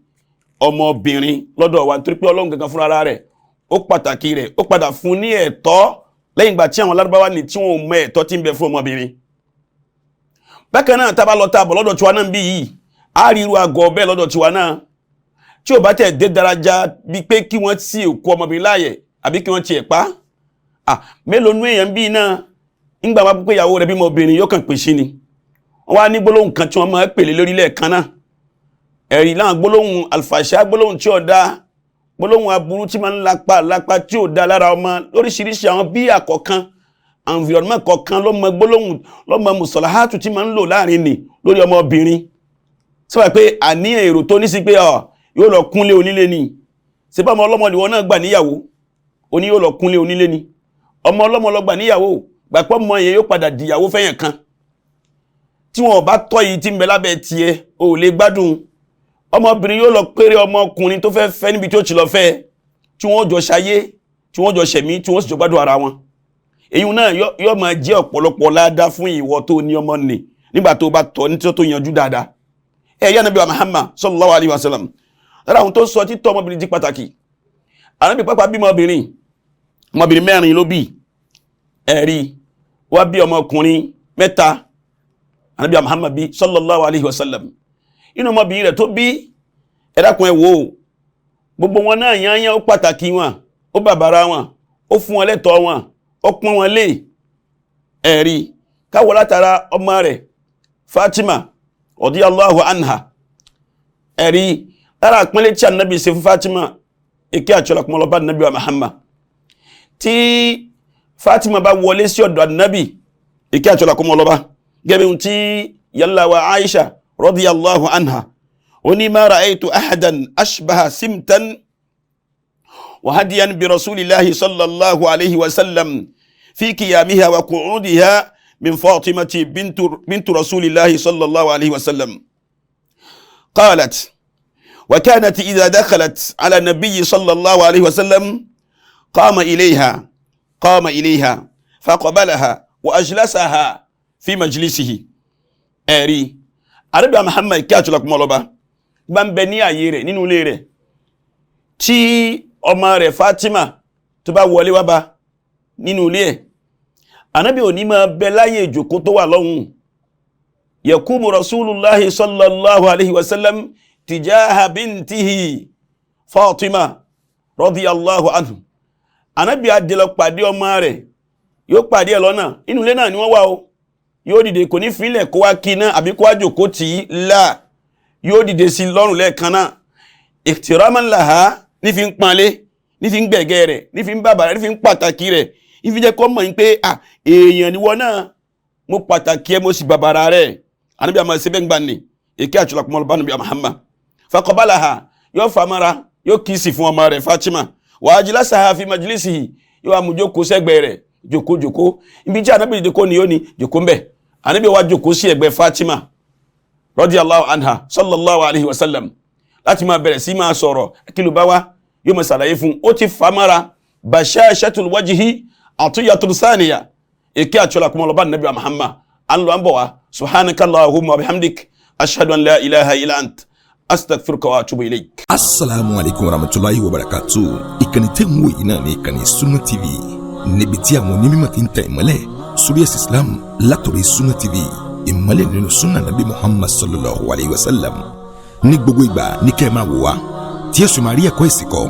Speaker 3: ọmọbìnrin lọ́dọ̀ wa, nítorí pé Ọlọ́run gangan fúnra rẹ̀ ó pàtàkì rẹ̀, ó padà fún ní ẹ̀tọ́ lẹ́yìn ìgbà tí àwọn Lárúbáwá ní tí wọ́n mọ ẹ̀tọ́ tí ń bẹ fún ọmọbìnrin. Bákan náà tá bá lọ tá bọ̀ lọ́dọ̀ tiwa náà bí yìí, a rí irú àgọ́ bẹ́ẹ̀ lọ́dọ̀ tiwa náà, tí ò bá tẹ̀ dé daraja bí pé kí wọ́n sí òkú ọmọbìnrin láàyè àbí kí wọ́n tiẹ̀ pa. Mélòó nú èèyàn bí náà ńgbà wá pé ìyàwó rẹ̀ bímọ obìnrin yóò kàn pè sí ni. Wọ́n wá ní gbólóhùn kan tí wọ́n máa pèlè lórí lẹ́ẹ̀kan náà. Ẹ̀rí láwọn gbólóhùn alfàṣà, gbólóhùn tí ó dá, gbólóhùn aburú tí máa ń lápá tí ó dá lára ọmọ, lóríṣiríṣi àwọn bí àkọ́kán, environment kọ̀ọ̀kan ló mọ gbólóhùn, ló mọ mùsọ̀láhátù tí máa ń lò láàrin nì lórí ọmọbìnrin. Sọ pé àníyàn èrò tó ní sí pé yóò lọ kúnlé onílé ni. Ṣé bá ọmọ ọlọ́mọ ni wọ́n náà gbà níyàwó, ó ní yóò lọ kúnlé onílé ni. Ọmọ ọlọ́mọ lọ gbà níyàwó, gbàpọ̀ mọ yẹn yóò padà dìyàwó fẹ́yàn kan. Tí wọn bá tọ́ yìí tí ń bẹ lábẹ́ tiẹ̀, ò lè gbádùn. Ọmọbìnrin yóò lọ péré ọmọkùnrin tó fẹ́ fẹ́ níbi tí ó ti lọ fẹ́, tí wọ́n jọ ṣayé, tí wọ́n jọ ṣẹ̀mí, tí wọ́n sì jọ gbádùn ara wọn. Èyí náà yóò máa jẹ́ ọ̀pọ̀lọpọ̀ ládá fún ìwọ tó ní ọmọ nì nígbà tó bá tọ́ ní tó yanjú dáadáa. Ẹ̀yà Ànábì wa Muhammad sallallahu alaihi wasallam, lára àwọn tó sọ títọ́ ọmọbìnrin di pàtàkì. Ànábì pápá bímọ ọmọbìnrin 4 ló bí. Ẹ̀rí wá bí ọmọkùnrin 3, Ànábì wa Muhammad bí sallallahu alaihi wasallam. Inú ọmọbìnrin rẹ̀ tó bí, ẹ dákun ẹ wò, gbogbo wọn náà yányán ó pàtàkì wọn, ó bàbàrà wọn ó fún wọn lẹ́tọ̀ọ́ wọn ó pọ́n wọn lé ẹ̀rí káwọ́ látara ọmọ rẹ̀ Fatima radiyallahu anha ẹ̀rí lára àpínlẹ̀ tí Ànábì ṣe fún Fatima ìkẹ́ àtọ́lá kún ọlọ́bá Ànábì wa Muhammad tí Fatima bá wọlé sí ọ̀dọ̀ Ànábì ìkẹ́ àtọ́lá kún ọlọ́bá gẹ́bẹ̀ tí yalla wa Aisha radiyallahu anha oni ma ra'aytu ahadan ashbaha simtan wa hadiyan bi rasulillahi sallallahu alayhi wa sallam fi qiyamiha wa qu'udiha min Fatimati bintu rasulillahi sallallahu alayhi wa sallam qalat wa kanat idha dakhalat ala nabiyyi sallallahu alayhi wa sallam qama ilayha faqabalaha wa ajlasaha fi majlisihi ẹ̀rí Ànábì Muhammad kí àtúlọ̀ kún ọlọ́ba bá ń bẹ ní ààyè rẹ̀ nínú ilé rẹ̀ tí ọmọ rẹ̀ Fatima tó bá wọlé wá bá nínú ilé ẹ̀ Ànábì ò ní máa bẹ láyé ìjòkó tó wà lọ́hùn yakumu rasulullahi sallallahu alaihi wasallam tijaha bintihi Fatima radiyallahu anhu Ànábì adìlọ pàdé ọmọ rẹ̀ yóò pàdé ẹ̀ lọ́nà inú ilé náà ni wọ́n wà o yóò dìde kò ní fílẹ̀ kó wá kí náà àbí kó wá jòkó tí láà yóò dìde sí lọ́rùn lẹ́ẹ̀kan náà ihtiraman laha ní fi ń panlé ní fi ń gbẹ̀gẹ́ rẹ̀ ní fi ń bàbàrà ní fi ń pàtàkì rẹ̀ ní fi jẹ́ kọ́ mọ̀ pé èèyàn ni wọ́n náà mo pàtàkì ẹ mo sì bàbàrà rẹ̀ Ànábì àmọ́ ẹsẹ̀ bẹ́ẹ̀ ń gbà ní èké àtúlọ̀kùnmọ́ lọ́bá Ànábì Muhammad faqabalaha yóò famara yóò kì í sì fún ọmọ rẹ̀ Fatima wa ajlasaha fi majlisihi yóò wá mú jókòó sẹ́gbẹ̀ẹ́ rẹ̀ jòkó ibi tí Ànábì dìde kó ni yóò ní jòkó mbẹ̀ Ànábì wá jókòó sí ẹ̀gbẹ́ Fatima radiyallahu anha sallallahu alaihi wasallam láti máa bẹ̀rẹ̀ sí máa sọ̀rọ̀ kí ló bá wá yóò máa ṣàlàyé fún ó ti famara bashashatul wajhi atiyatul saniya èké àtúlọ̀ kún ọlọ́bá Ànábì Muhammad an lo an bọ̀ wá subhanakallahumma wa bihamdik ashhadu an la ilaha illa ant astaghfiruka wa atubu ilayk.
Speaker 4: Assalamu alaikum warahmatullahi wabarakatuh. Ìkànnì tẹ́ ń wò yìí náà ní ìkànnì Sunna TV níbi tí àwọn onímọ̀ ti ń tẹ̀ ìmọ́lẹ̀ sórí ẹ̀sìn Islam látọ̀rọ̀ Sunna TV ìmọ́lẹ̀ nínú Sunna Nabi Muhammad sallallahu alayhi wa sallam ní gbogbo ìgbà ní kẹ́ ẹ máa wò wá tí ẹ sì máa rí ẹ̀kọ́ ìsìnkọ́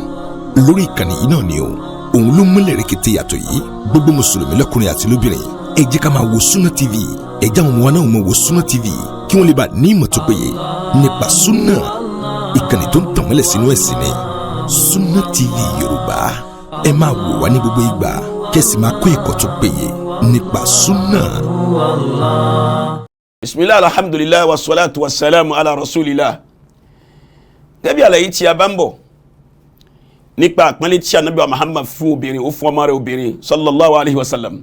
Speaker 4: lórí ìkànnì yìí náà ni o òun ló múlẹ̀ rẹ̀kẹ̀tẹ̀ yàtọ̀ yìí gbogbo mùsùlùmí lọ́kùnrin àti lóbìnrin ẹ jẹ́ ká máa wo Sunna TV ẹ jẹ́ àwọn ọmọ wa náà máa wo Sunna TV kí wọ́n lè bá ní ìmọ̀ tó péye nípa Sunna ìkànnì tó ń tànmọ́lẹ̀ sínú ẹ̀sìn ni Sunna TV Yorùbá ẹ máa wò wá ní gbogbo ìgbà kẹ́sì máa kó ẹ̀kọ́ tó péye nípa Sunna.
Speaker 3: Bismillah alhamdulillah wa salatu wa salamu ala rasulillah. Gẹ́bí àlàyé tí a bá ń bọ̀ nípa àpọ́nlé tí Ànábì Muhammad fún obìnrin ó fún ọmọ rẹ̀ obìnrin sallallahu alaihi wasallam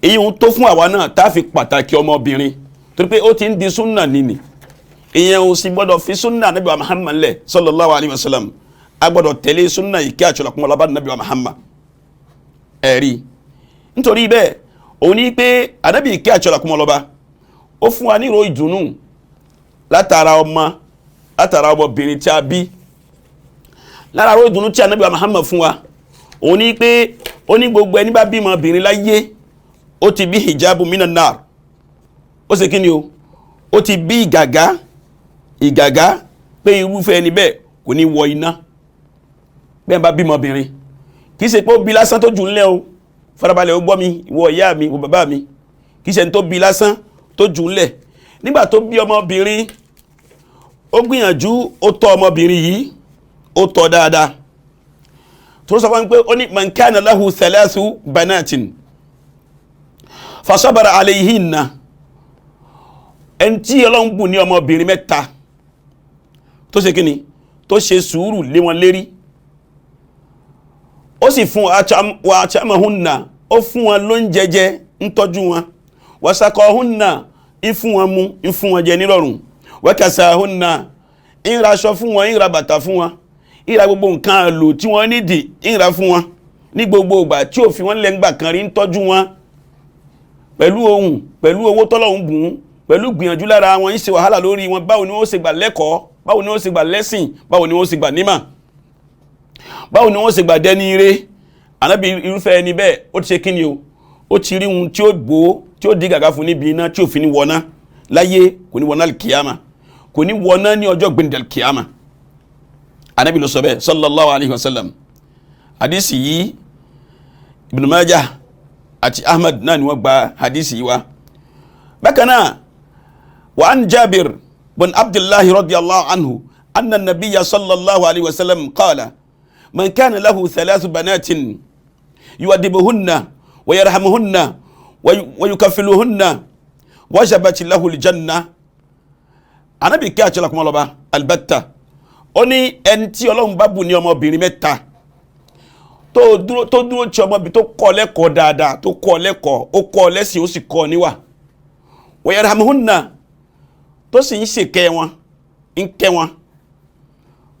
Speaker 3: èyí ń tó fún àwa náà tá fi pàtàkì ọmọ obìnrin torí pé ó ti ń di súnnà nìní ìyẹn ò sì gbọ́dọ̀ fi súnnà Ànábì Muhammad lẹ̀ sallallahu alaihi wasallam a gbọ́dọ̀ tẹ̀lé súnnà ìkẹ́ àtúlọ̀kùn ọlọ́bá Ànábì Muhammad ẹ̀rí nítorí bẹ́ẹ̀ òun ní pé Ànábì ìkẹ́ àtúlọ̀kùn ọlọ́bá ó fún wa ní ìró ìdùnnú látara ọmọbìnrin tí a bí lára ìró ìdùnnú tí Ànábì Muhammad fún wa òun ní pé ó ní gbogbo ẹni bá bímọ obìnrin láyé ó ti bí hijabu minan nar ó ṣe kí ni o ó ti bí ìgàgá pé irúfẹ́ ẹni bẹ́ẹ̀ kò ní wọ iná bẹ́ẹ̀ bá bímọ obìnrin kìí ṣe pé ó bí lásán tó jù ńlẹ̀ o farabalẹ̀ ó gbọ́ mi ìwọ ìyá mi ìwọ bàbá mi kìí ṣe tó bí lásán tó jù ńlẹ̀ nígbà tó bí ọmọbìnrin ó gbìyànjú ó tọ́ ọmọbìnrin yìí ó tọ́ dáadáa tó sọ fún pé ó ní man kana lahu thalathu banatin fasabara alayhinna ẹni tí Ọlọ́run bù ní ọmọbìnrin mẹ́ta tó ṣe kíni tó ṣe sùúrù lé wọn lérí ó sì fún wa at'amahunna ó fún wọn lóúnjẹ jẹ ń tọ́jú wọn wa saqahunna ń fún wọn mu ń fún wọn jẹ nírọ̀rùn wa kasahunna ń ra aṣọ fún wọn ń ra bàtà fún wọn ń ra gbogbo nǹkan àlò tí wọ́n nídìí ń ra fún wọn ní gbogbo ìgbà tí ò fi wọ́n lẹ́ngbà kan rí ń tọ́jú wọn pẹ̀lú owó tọ́lọ́hun bùn pẹ̀lú gbìyànjú lára wọn ń ṣe wàhálà lórí wọn báwo ni wọ́n ṣe gbà lẹ́kọ̀ọ́ báwo ni wọ́n ṣe gbà lẹ́sìn báwo ni wọ́n ṣe gbà nímà báwo ni wọ́n ṣe gbà dẹni ire Ànábì irúfẹ́ ẹni bẹ́ẹ̀ ó ti ṣe kí ni o ó ti rí ohun tí ó gbó tí ó di gàgá fún níbi iná tí ò fi ní wọná láyé kò ní wọná kìyàmà kò ní wọná ní ọjọ́ gbẹ̀ndẹ̀ kìyàmà Ànábì ló sọ bẹ́ẹ̀ sallallahu alaihi wasallam hadisi yìí Ibn Majah àti Ahmad náà ni wọ́n gba hadisi yìí wá. Bákan náà wa an Jabir bin Abdullah radiyallahu anhu anna an-nabiyya sallallahu alayhi wa sallam qala man kana lahu thalathu banatin yu'addibuhunna wa yarhamuhunna wa yukaffiluhunna wajabat lahu al-janna. Ànábì kí àti ọlọ́kùnmọ́ lọ́ba albatta ó ní ẹni tí Ọlọ́run bá bù ní ọmọbìnrin mẹ́ta tó dúró tí ọmọbìnrin tó kọ́ lẹ́kọ̀ọ́ dáadáa, tó kọ́ lẹ́kọ̀ọ́, ó kọ́ lẹ́sìn, ó sì kọ́ níwà, wa yarhamuhunna tó sì ń ṣe kẹ́ wọn, ń kẹ́ wọn,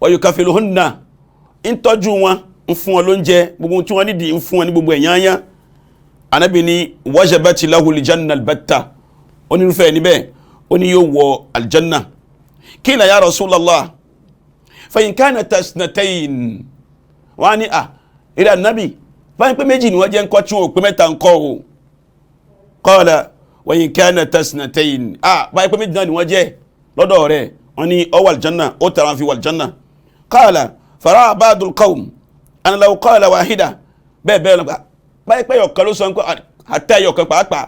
Speaker 3: wa yukaffiluhunna ń tọ́jú wọn, ń fún wọn lóúnjẹ, gbogbo tí wọ́n nídìí ń fún wọn ní gbogbo ẹ̀yányá. Ànábì ní wajabati lahu al-janna albatta ó ní irúfẹ́ níbẹ̀ ó ní yóò wọ aljanna. Qila ya Rasulallah fa in kana tasnatayn, wọ́n á ní ìrẹ́ Ànábì báyìí pé méjì ni wọ́n jẹ́ ńkọ́ tí wọ́n pé mẹ́ta ńkọ́ o. Qala wa in kana tasnatayn, báyìí pé méjì náà ni wọ́n jẹ́ lọ́dọ̀ rẹ̀, wọ́n ní ó wà aljanna, ó tàrà fi wà aljanna. Qala fara ba'dul qawm an law qala wahida, bẹ́ẹ̀ lọ́gbà báyìí pé ọ̀kan ló sọ ńkọ́ àtẹ́ ọ̀kan pàápàá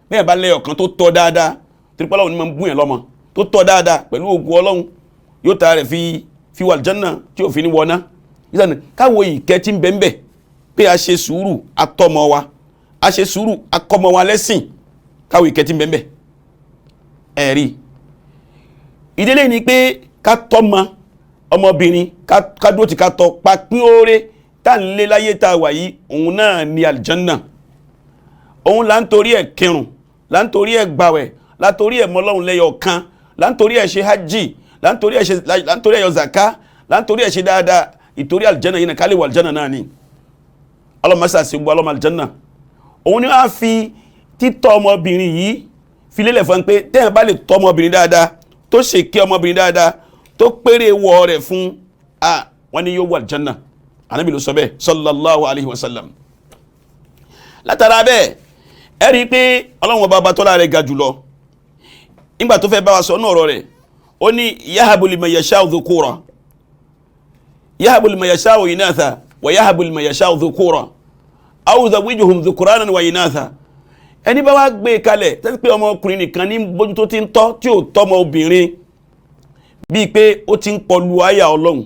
Speaker 3: bẹ́ẹ̀ bá lẹ́ ọ̀kan tó tọ́ dáadáa, torípé Ọlọ́run ní máa ń bú yẹn lọ́mọ tó tọ́ dáadáa pẹ̀lú ògùn Ọlọ́run yóò tàrà rẹ̀ fi wà aljanna tí ò fi ní wọná. Ìsànà káwọ ìkẹ́ tí ń bẹ ń bẹ pé a ṣe sùúrù atọ́mọ wa, a ṣe sùúrù akọ́mọ wa lẹ́sìn, káwọ ìkẹ́ tí ń bẹ ń bẹ. Ẹ̀rí ìdílé ni pé ká tọ́mọ ọmọbìnrin ká dúró tí ká tọ́ pa pín oore tá ń lé láyé tá a wà yìí, òun náà ni aljanna. Òun là ń torí ẹ̀ kírun, là ń torí ẹ̀ gbàwẹ̀, là ń torí ẹ̀ mọ́lọ́run lẹ́yọ̀ kan, là ń torí ẹ̀ ṣe hajj, là ń torí ẹ̀ yọ zaka, là ń torí ẹ̀ ṣe dáadáa. Ìtorí aljanna yìí na kálí wà aljanna náà ni ọlọ́mọsá sí gbọ́ ọlọ́mọ aljanna. Òun ni wọ́n á fi títọ́ ọmọbìnrin yìí fi lélẹ̀ fún pé tẹ́yìn bá lè tọ́ ọmọbìnrin dáadáa, tó ṣe kí ọmọbìnrin dáadáa, tó péré wọ rẹ̀ fún wọ́n ní yóò wà aljanna. Ànábì ló sọ bẹ́ẹ̀ sallallahu alayhi wa sallam. Látara bẹ́ẹ̀ ẹ rí i pé Ọlọ́run ọba tọ́lá rẹ̀ ga jùlọ nígbà tó fẹ́ bá wa sọ ní ọ̀rọ̀ rẹ̀ ó ní yahabu liman yasha'u dhukura yahabu liman yasha'u inatha wa yahabu liman yasha'u dhukura aw yuzawwijuhum dhukuranan wa inatha. Ẹni bá wá gbé kalẹ̀ tẹ́sí pé ọmọkùnrin nìkan ní bójú tó ti ń tọ́ tí ò tọ́mọ obìnrin, bíi pé ó ti ń pọ̀lú àyà Ọlọ́run,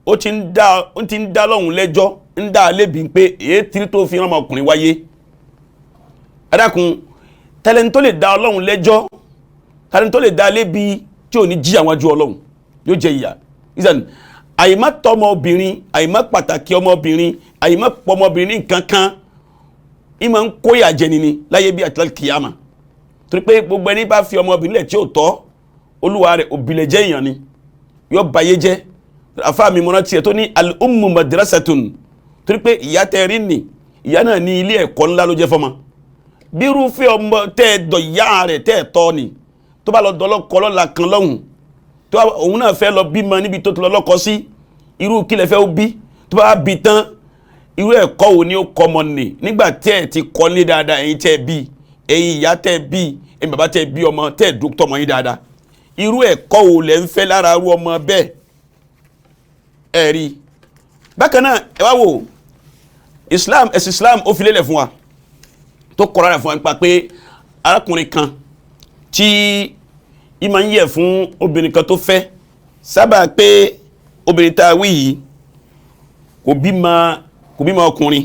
Speaker 3: ó ti ń dá Ọlọ́run lẹ́jọ́, ń dá lébi pé èé tí tó fi rán ọmọkùnrin wáyé. Ẹ dákun, tẹ́lẹ̀ tó lè dá Ọlọ́run lẹ́jọ́, tẹ́lẹ̀ tó lè dá lébi tí ò ní jí àwọn ajú Ọlọ́run yóò jẹ ìyà. Ìsàn àyèmá tọ́ ọmọbìnrin, àyèmá pàtàkì ọmọbìnrin, àyèmá pọ̀ ọmọbìnrin ní nǹkan kan, ìmọ̀ ń kóyà jẹ nini láyé bí àtìlẹ́ kìyàmà. Torí pé gbogbo ẹni bá fi ọmọbìnrin lẹ̀ tí ò tọ́, olúwa rẹ̀ òbílẹ̀ jẹ́ èèyàn ni, yóò bayé jẹ́. Àfáà mi mọ́ná tiẹ̀ tó ní al-ummu madrasatun, torí pé ìyá tẹ́ rí nì, ìyá náà ní ilé ẹ̀kọ́ ńlá ló jẹ́ fọ́mọ. Bí irúfẹ́ ọmọ tẹ́ dọ̀ ìyá rẹ̀ tẹ́ tọ́ ni, tó bá lọ dọ́lọ́kọ lọ́la kan lọ́hùn, tó òun náà fẹ́ lọ bímọ níbi tó ti lọ lọ́kọ sí, irú kílẹ̀ fẹ́ ó bí, tó bá bí tán irú ẹ̀kọ́ wo ni ó kọ́ ọmọ nì nígbà tẹ́ ẹ̀ ti kọ́ ní dáadáa, ẹ̀yin tẹ́ bí, ẹ̀yin ìyá tẹ́ bí, ẹ̀yin bàbá tẹ́ bí ọmọ tẹ́ dókítọ̀ ọmọ yín dáadáa, irú ẹ̀kọ́ wo lẹ́ ń fẹ́ lára irú ọmọ bẹ́ẹ̀. Ẹ̀rí bákan náà ẹ wá wò ẹ̀sìn Islam ó fi lélẹ̀ fún wa, tó kọ́ rárá fún wa nípa pé arákùnrin kan tí ìmọ̀ ń yẹ̀ fún obìnrin kan tó fẹ́, sábà pé obìnrin tá a wí yìí kò bímọ ọkùnrin,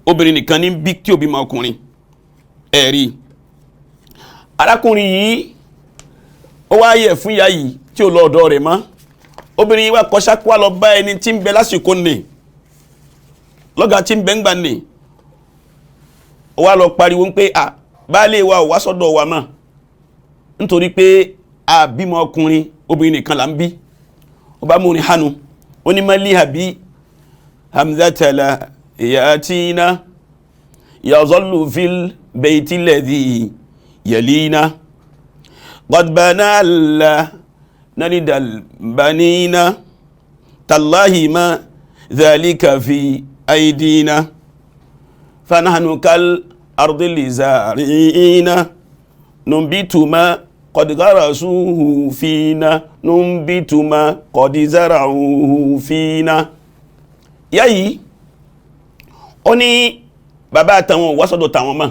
Speaker 3: obìnrin nìkan ní bí tí ò bímọ ọkùnrin. Ẹ̀rí arákùnrin yìí ó wá yẹ̀ fún ìyá yìí tí ò lọ ọ̀dọ̀ rẹ̀ mọ́. Obìnrin yìí wá kọ́ṣá kó wá lọ bá ẹni tí ń bẹ lásìkò nì, lọ́gà tí ń bẹ ń gbà nì, ó wá lọ pariwo ń pé baálé wa ò wá sọ́dọ̀ wa mọ́ nítorí pé a bímọ ọkùnrin, obìnrin nìkan là ń bí. Ó bá mú ní hánu, ó ní mali habi hamzatala yatina yazallu fil bayti ladhi yalina qad bana la nalidal banina tallahi ma dhalika fi aidina fanahnu kal ardi lizarina numbitu ma qad garasuhu fina numbitu ma qad zara'uhu fina. Ìyá yìí ó ní bàbá àtàwọn wá sọ́dọ̀ tàwọn mọ́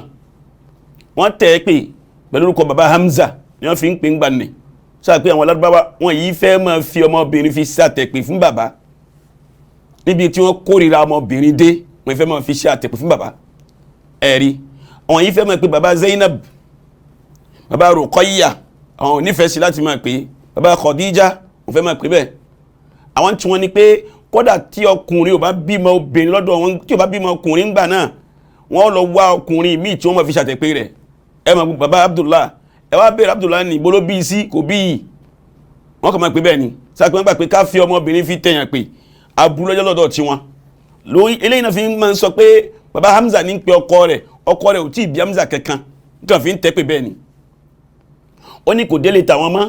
Speaker 3: wọ́n tẹ́ pé pẹ̀lú orúkọ bàbá Hamza ni wọ́n fi ń pè ń gbà ní sáà pé àwọn Lárúbáwá wọn yìí fẹ́ máa fi ọmọbìnrin fi ṣàtẹ̀pè fún bàbá níbi tí wọ́n kórìíra ọmọbìnrin dé wọ́n fẹ́ máa fi ṣàtẹ̀pè fún bàbá ẹ̀rí àwọn yìí fẹ́ máa pè bàbá Zainab bàbá Ruqayya àwọn onífẹ́ sí láti máa pè bàbá Khadija wọ́n fẹ́ máa pè bẹ́ẹ̀ àwọn tí wọ́n ní pé kódà tí ọkùnrin ò bá bímọ obìnrin lọ́dọ̀ wọn tí ò bá bímọ ọkùnrin gbà náà wọ́n lọ wá ọkùnrin míì tí wọ́n máa fi ṣàtẹ̀pè rẹ̀ ẹ mọ̀ bàbá Abdullah ẹ wá bèèrè Abdullah ní bolo bí sí kò bí wọ́n kàn máa pè bẹ́ẹ̀ ni sáàpẹ́ gbà pé ká fi ọmọbìnrin fi tẹ̀yàn pé aburú lọ́jọ́ lọ́dọ̀ tí wọn lórí eléyìí náà fi máa ń sọ pé bàbá Hamza ní pé ọkọ rẹ̀ ò tí ì bí Hamza kankan nǹkan fi ń tẹ́ pé bẹ́ẹ̀ ni ó ní kò délé tàwọn mọ́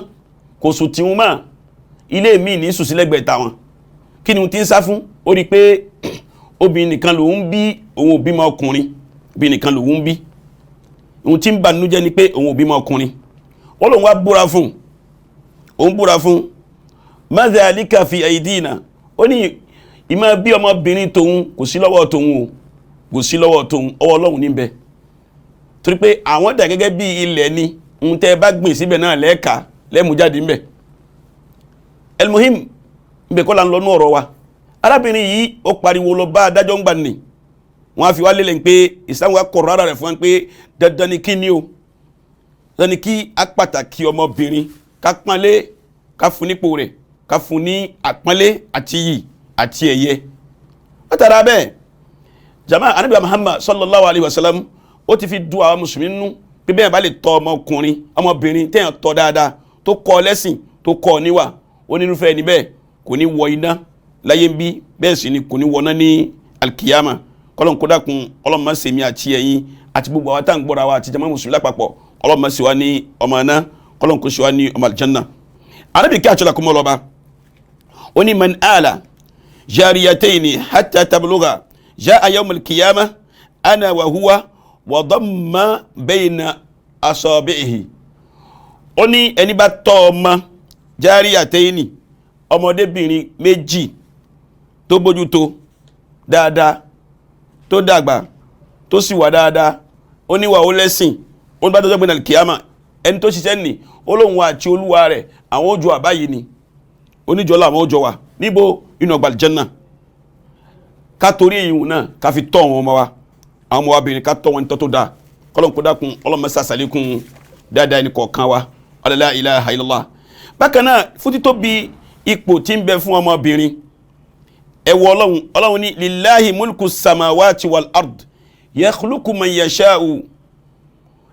Speaker 3: kò sùn tí wọn mọ́ ilé míì ní sùn sílẹ̀gbẹ̀ẹ́ tàwọn kí ni wọ́n ti ń sá fún ó rí pé obìnrin nìkan lòun bí òun ò bímọ ọkùnrin obìnrin nìkan lòun bí òun tí ń bà nínú jẹ́ ni pé òun ò bímọ ọkùnrin ó lòun wá búra fún òun búra fún madha alika fi aidina ó ní ìmọ̀ bí ọmọbìnrin tóun kò sí lọ́wọ́ tóun o kò sí lọ́wọ́ tóun ọwọ́ Ọlọ́run níbẹ̀ torí pé àwọn dà gẹ́gẹ́ bí ilẹ̀ ni ń tẹ́ bá gbìn síbẹ̀ náà lẹ́ẹ̀ka lẹ́mú jáde ńbẹ̀ elmuhim ńbẹ̀ kọ́ la ń lọ ní ọ̀rọ̀ wa arábìnrin yìí ó pariwo lọ bá adájọ́ ń gbà ní wọ́n á fi wá lélẹ̀ pé Islam wa kọ̀rọ̀ ara rẹ̀ fún wọn pé dandan ni kí ni o dandan ni kí a pàtàkì ọmọbìnrin ká pọ́nlé ká fún nípò rẹ̀ ká fún ní àpọ́nlé àti yìí àti ẹ̀yẹ látara bẹ́ẹ̀ jama Ànábì Muhammad sallallahu alaihi wasallam ó ti fi du àwọn mùsùlùmí nínú pé bẹ́ẹ̀ bá lè tọ́ ọmọbìnrin tẹ́yàn tọ́ dáadáa tó kọ́ lẹ́sìn tó kọ́ níwà onírúfẹ́ ẹni bẹ́ẹ̀ kò ní wọ iná láyé ń bí bẹ́ẹ̀ sì ni kò ní wọná ní alkiyama kọ́lọ̀n kó dákun ọlọ́mọ sèmi àti ẹ̀yin àti gbogbo àwọn táwọn gbọ́ra wa àti jama mùsùlùmí lápapọ̀ ọlọ́mọ sì wá ní ọmọ náà kọ́lọ̀n kó sì wá ní ọmọ aljanna Ànábì kí àtúnlá kúmọ̀ lọ́ba ó ní man ala jariyatayni hatta tabluga jaa yawm alkiyama ana wa huwa wa damma bayna asabihi ó ní ẹni bá tọ́ ọmọ jariyatayni ọmọdébìnrin méjì tó bójútó dáadáa tó dàgbà tó sì wà dáadáa ó níwà ó lẹ́sìn ó bá dọ́jọ́ gbẹ̀nà kìyàmà ẹni tó ṣiṣẹ́ nì olóhun àti olúwa rẹ̀ àwọn ojú àbáyé ni oníjọ́lá àwọn ojú wà níbo inú ọgbà aljanna ká torí ìhùn náà ká fi tọ́ àwọn ọmọ wa àwọn ọmọ wa bìnrin ká tọ́ wọn ní tọ́ tó dáa kọ́lọ́n kó dákun ọlọ́mọ sàṣàlékún dáadáa ẹni kọ̀ọ̀kan wa la ilaha illallah bákan náà fún títóbi ipò tí ń bẹ fún ọmọbìnrin ẹwọ ọlọ́run ní lillahi mulku samawati wal ard yakhluqu man yasha'u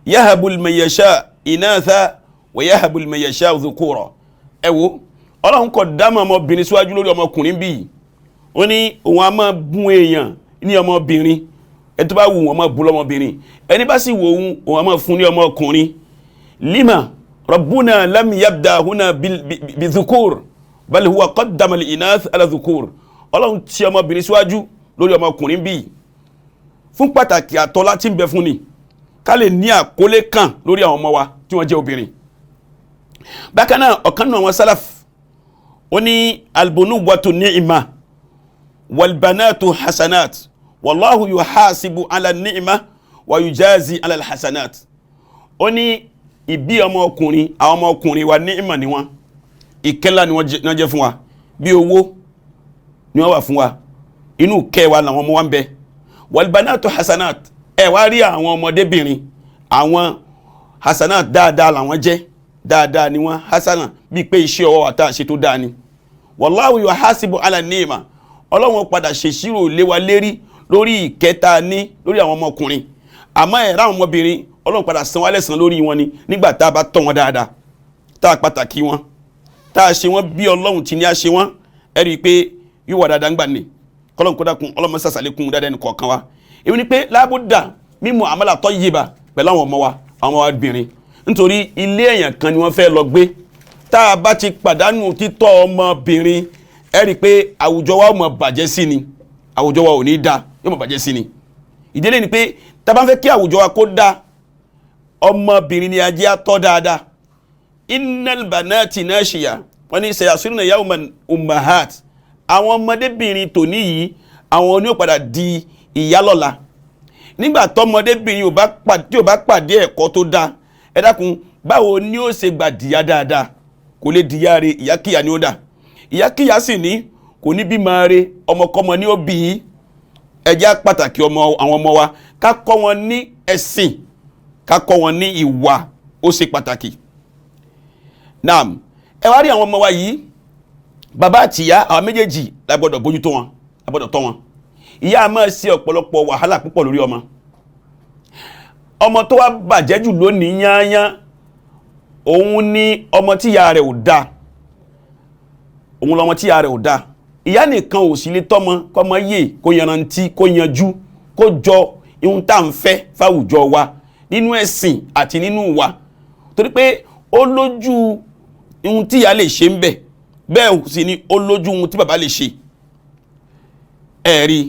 Speaker 3: yahabu man yasha'u inatha wa yahabu man yasha'u dhukura ẹwọ ọlọ́run kò dámọ̀ ọmọbìnrin síwájú lórí ọmọkùnrin bí ó ní òun a máa bùn èèyàn ní ọmọbìnrin ẹni tó bá wù wọ́n máa bùn lọ́mọbìnrin ẹni bá sì wò òun a máa fún ní ọmọkùnrin lima rabbuna lam yabda huna bidhukur bal huwa qaddama al-inath ala dhukur ọlọ́run tí ọmọbìnrin síwájú lórí ọmọkùnrin bí fún pàtàkì àtọ́ láti ń bẹ fún ni ká lè ní àkólé kan lórí àwọn ọmọ wa tí wọ́n jẹ́ obìnrin bákan náà ọ̀kan náà wọn sálàf ó ní albunuwatu ni'ma walbanatu hasanat wallahu yuhasibu ala ni'ma wa yujazi ala alhasanat ó ní ìbí ọmọkùnrin àwọn ọmọkùnrin wa ni'ma ni wọ́n ìkẹ́lá ni wọ́n jẹ́ fún wa bí owó ni wọ́n wà fún wa inú kẹwàá làwọn ọmọ wa ń bẹ walbanatu hasanat ẹ wá rí àwọn ọmọdébìnrin àwọn hasanat dáadáa làwọn jẹ́ dáadáa ni wọ́n hasana bí pé iṣẹ́ ọwọ́ àtà ṣe tó dáa ni wallahu yuhasibu ala ni'ma ọlọ́run padà ṣèṣirò lé wa lérí lórí ìkẹta ní lórí àwọn ọmọkùnrin àmọ́ ẹ̀rá àwọn ọmọbìnrin ọlọ́run padà san wá lẹ́san lórí wọn ni nígbà tá a bá tọ́ wọn dáadáa tá a pàtàkì wọn tá a ṣe wọn bí ọlọ́run ti ní a ṣe wọn ẹ rí i pé yíwà dáadáa ń gbà ní kọ́lọ́n kó dákun ọlọ́mọ sàṣàlékún dáadáa ní kọ̀ọ̀kan wa èyí ni pé lábúdà mímú àmàlà tayyiba pẹ̀lú àwọn ọmọ wa àwọn ọmọbìnrin nítorí ilé èèyàn kan ni wọ́n fẹ́ lọ gbé tá a bá ti pàdánù títọ́ ọmọbìnrin ẹ rí i pé àwùjọ wa ó máa bàjẹ́ sí ni àwùjọ wa ò ní dá yóò máa bàjẹ́ sí ni ìdílé ni pé tá a bá fẹ́ kí àwùjọ wa kó dá ọmọbìnrin ni ajé àtọ́ dáadáa innal banati nashiya wọ́n ní sayasiruna yawman ummahat àwọn ọmọdébìnrin tòní yìí àwọn ni ó padà di ìyá lọ́la. Nígbà tọ́mọdébìnrin tí ò bá pàdé ẹ̀kọ́ tó dáa, ẹ dákun báwo ni ó ṣe gbà dìyà dáadáa? Kò lè dìyà rẹ̀, ìyákíyà ni ó dà. Ìyákíyà sì ní kò ní bímọ rẹ̀, ọmọkọ́mọ ni ó bí i. Ẹ jẹ́ pàtàkì àwọn ọmọ wa ká kọ́ wọn ní ẹ̀sìn, ká kọ́ wọn ní ìwà, ó ṣe pàtàkì. Naam, ẹ wá rí àwọn ọmọ wa yìí, bàbá àti ìyá àwọn méjèèjì la gbọ́dọ̀ bójútó wọn, la gbọ́dọ̀ tọ́ wọn. Ìyá máa ṣe ọ̀pọ̀lọpọ̀ wàhálà púpọ̀ lórí ọmọ. Ọmọ tó wá bàjẹ́ jù lónìí yányán, òun ni ọmọ tí ìyá rẹ̀ ò dá. Òun lọmọ tí ìyá rẹ̀ ò dá. Ìyá nìkan ò sì lè tọ́mọ kọ́mọ yè kó yanrantí kó yanjú kó jọ ihun tá ń fẹ́ fáwùjọ wa nínú ẹ̀sìn àti nínú wa. Torí pé ó lójú ihun tí ìyá lè ṣe ń bẹ̀, bẹ́ẹ̀ sì ni ó lójú ihun tí bàbá lè ṣe. Ẹ̀rí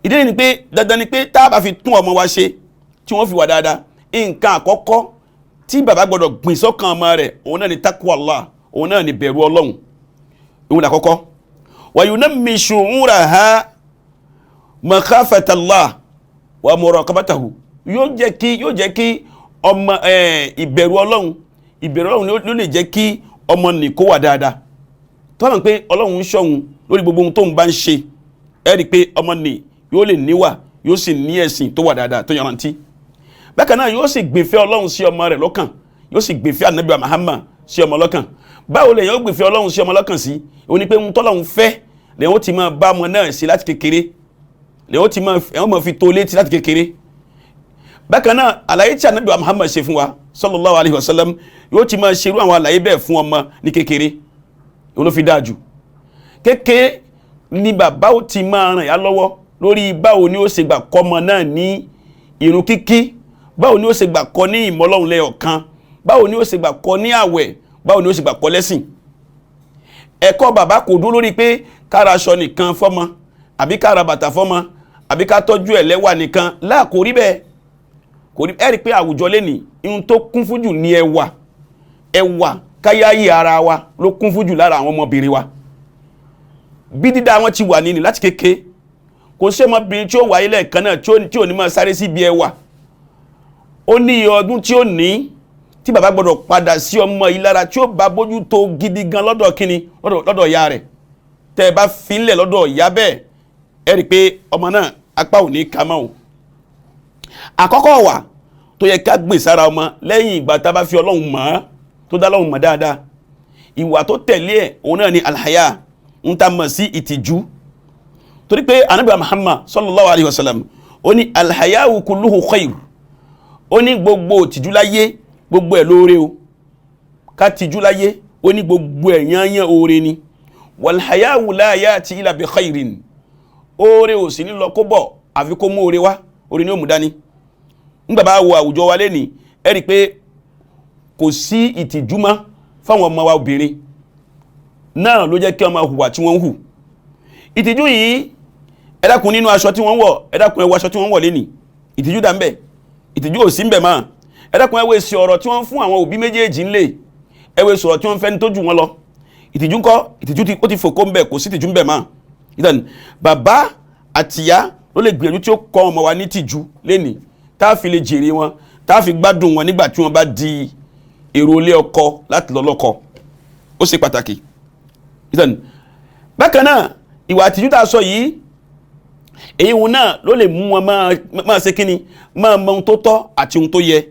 Speaker 3: ìdí ni pé dandan ni pé tá a bá fi tún ọmọ wa ṣe tí wọ́n fi wà dáadáa, nǹkan àkọ́kọ́ tí bàbá gbọ́dọ̀ gbìn sọ́kàn ọmọ rẹ̀ òun náà ni taqwa Allah, òun náà ni bẹ̀rù Ọlọ́run. Òun àkọ́kọ́ wa yunammi shu'uraha makhafata Allah wa muraqabatahu. Yóò jẹ́ kí ọmọ ìbẹ̀rù Ọlọ́run ló lè jẹ́ kí ọmọ nì kó wà dáadáa. Tó bá mọ̀ pé Ọlọ́run ń ṣọ́hun lórí gbogbo ohun tó ń bá ń ṣe, ẹ rí pé ọmọ nì yóò lè níwà, yóò sì ní ẹ̀sìn tó wà dáadáa tó yanrantí. Bákan náà yóò sì gbèfẹ́ Ọlọ́run sí ọmọ rẹ̀ lọ́kàn, yóò sì gbèfẹ́ Ànábì Muhammad sí ọmọ lọ́kàn. Báwo lè yóò gbèfẹ́ Ọlọ́run sí ọmọ lọ́kàn sí? Ó ní pé ohun tọ́lọ́run fẹ́ lè ó ti máa bá ọmọ náà sí láti kékeré, lè ó ti máa fi tó létí láti kékeré. Bákan náà àlàyé tí Ànábì Muhammad ṣe fún wa sallallahu alaihi wasallam yóò ti máa ṣerú àwọn àlàyé bẹ́ẹ̀ fún ọmọ ní kékeré. Òun ló fi dáa jù. Kékeré ni bàbá ó ti máa ràn yá lọ́wọ́ lórí báwo ni ó ṣe gbà kọ́ ọmọ náà ní ìrun kíkí, báwo ni ó ṣe gbà kọ́ ní ìmọ̀ Ọlọ́run lẹ́yọ̀kan, báwo ni ó ṣe gbà kọ́ ní àwẹ̀, báwo ni ó ṣe gbà kọ́ lẹ́sìn. Ẹ̀kọ́ bàbá kò dúró lórí pé kára aṣọ nìkan fọ́mọ, àbí kára bàtà fọ́mọ, àbí ká tọ́jú ẹlẹ́wà nìkan. Láà kò rí bẹ́ẹ̀. Ẹ rí pé àwùjọ lẹ́nìí ihun tó kún fún jù ní ẹwà káyáyé ara wa ló kún fún jù lára àwọn ọmọbìnrin wa. Bí dídá wọn ti wà nínú láti kéke, kò sí ọmọbìnrin tí ó wáyé lẹ́ẹ̀kan náà tí ò ní máa sáré sí ibi ẹwà. Ó ní iye ọdún tí ó ní tí bàbá gbọdọ̀ padà sí ọmọ yìí lára tí ó bá bójú tó gidi gan lọ́dọ̀ kíni, lọ́dọ̀ ìyá rẹ̀. Tẹ́ ẹ bá fínlẹ̀ lọ́dọ̀ ìyá bẹ́ẹ̀, ẹ rí pé ọmọ náà apá ò ní ká mọ́ o. Àkọ́kọ́ wà tó yẹ ká gbìn sára ọmọ lẹ́yìn ìgbà tá a bá fi Ọlọ́run mọ̀, tó dá Ọlọ́run mọ̀ dáadáa. Ìwà tó tẹ̀lé ẹ̀ òun náà ni alhaya, ń ta mọ̀ sí ìtìjú. Torí pé Ànábì Muhammad sallallahu alaihi wasallam ó ní alhayau kulluhu khair. Ó ní gbogbo ìtìjú láyé gbogbo ẹ̀ lóore o. Ká tìjú láyé ó ní gbogbo ẹ̀ yányán oore ni. Walhayau la yati illa bi khairin. Oore ò sí ní lọ kó bọ̀ àfi kó mú oore wá, oore ni ó mú dání. Nígbà bá wo àwùjọ wa lẹ́nìí, ẹ rí pé kò sí ìtìjú mọ́ fáwọn ọmọ wa obìnrin. Náà ló jẹ́ kí ọmọ hùwà tí wọ́n hù. Ìtìjú yìí ẹ dákun nínú aṣọ tí wọ́n wọ̀, ẹ dákun ẹ wo aṣọ tí wọ́n wọ̀ lẹ́nìí. Ìtìjú dà ńbẹ̀. Ìtìjú ò sí ńbẹ̀ mọ́. Ẹ dákun ẹ wo èsì ọ̀rọ̀ tí wọ́n fún àwọn òbí méjèèjì ńlẹ̀. Ẹ wo èsì ọ̀rọ̀ tí wọ́n fẹ́ ní tó jù wọn lọ. Ìtìjú ńkọ́? Ìtìjú ó ti fòkó ńbẹ̀, kò sí ìtìjú ńbẹ̀ mọ́. Ìdán bàbá àtìyá ló lè gbìyànjú tí ó kọ́ ọmọ wa ní ìtìjú lẹ́nìí, tá a fi lè jèrè wọn, tá a fi gbádùn wọn nígbà tí wọ́n bá di èrò ilé ọkọ láti lọ lọ́kọ. Ó ṣe pàtàkì. Ìdán bákan náà ìwà àtìjú tá a sọ yìí, èyí wọn náà ló lè mú wọn máa ṣe kíni, máa mọ ohun tó tọ́ àti ohun tó yẹ,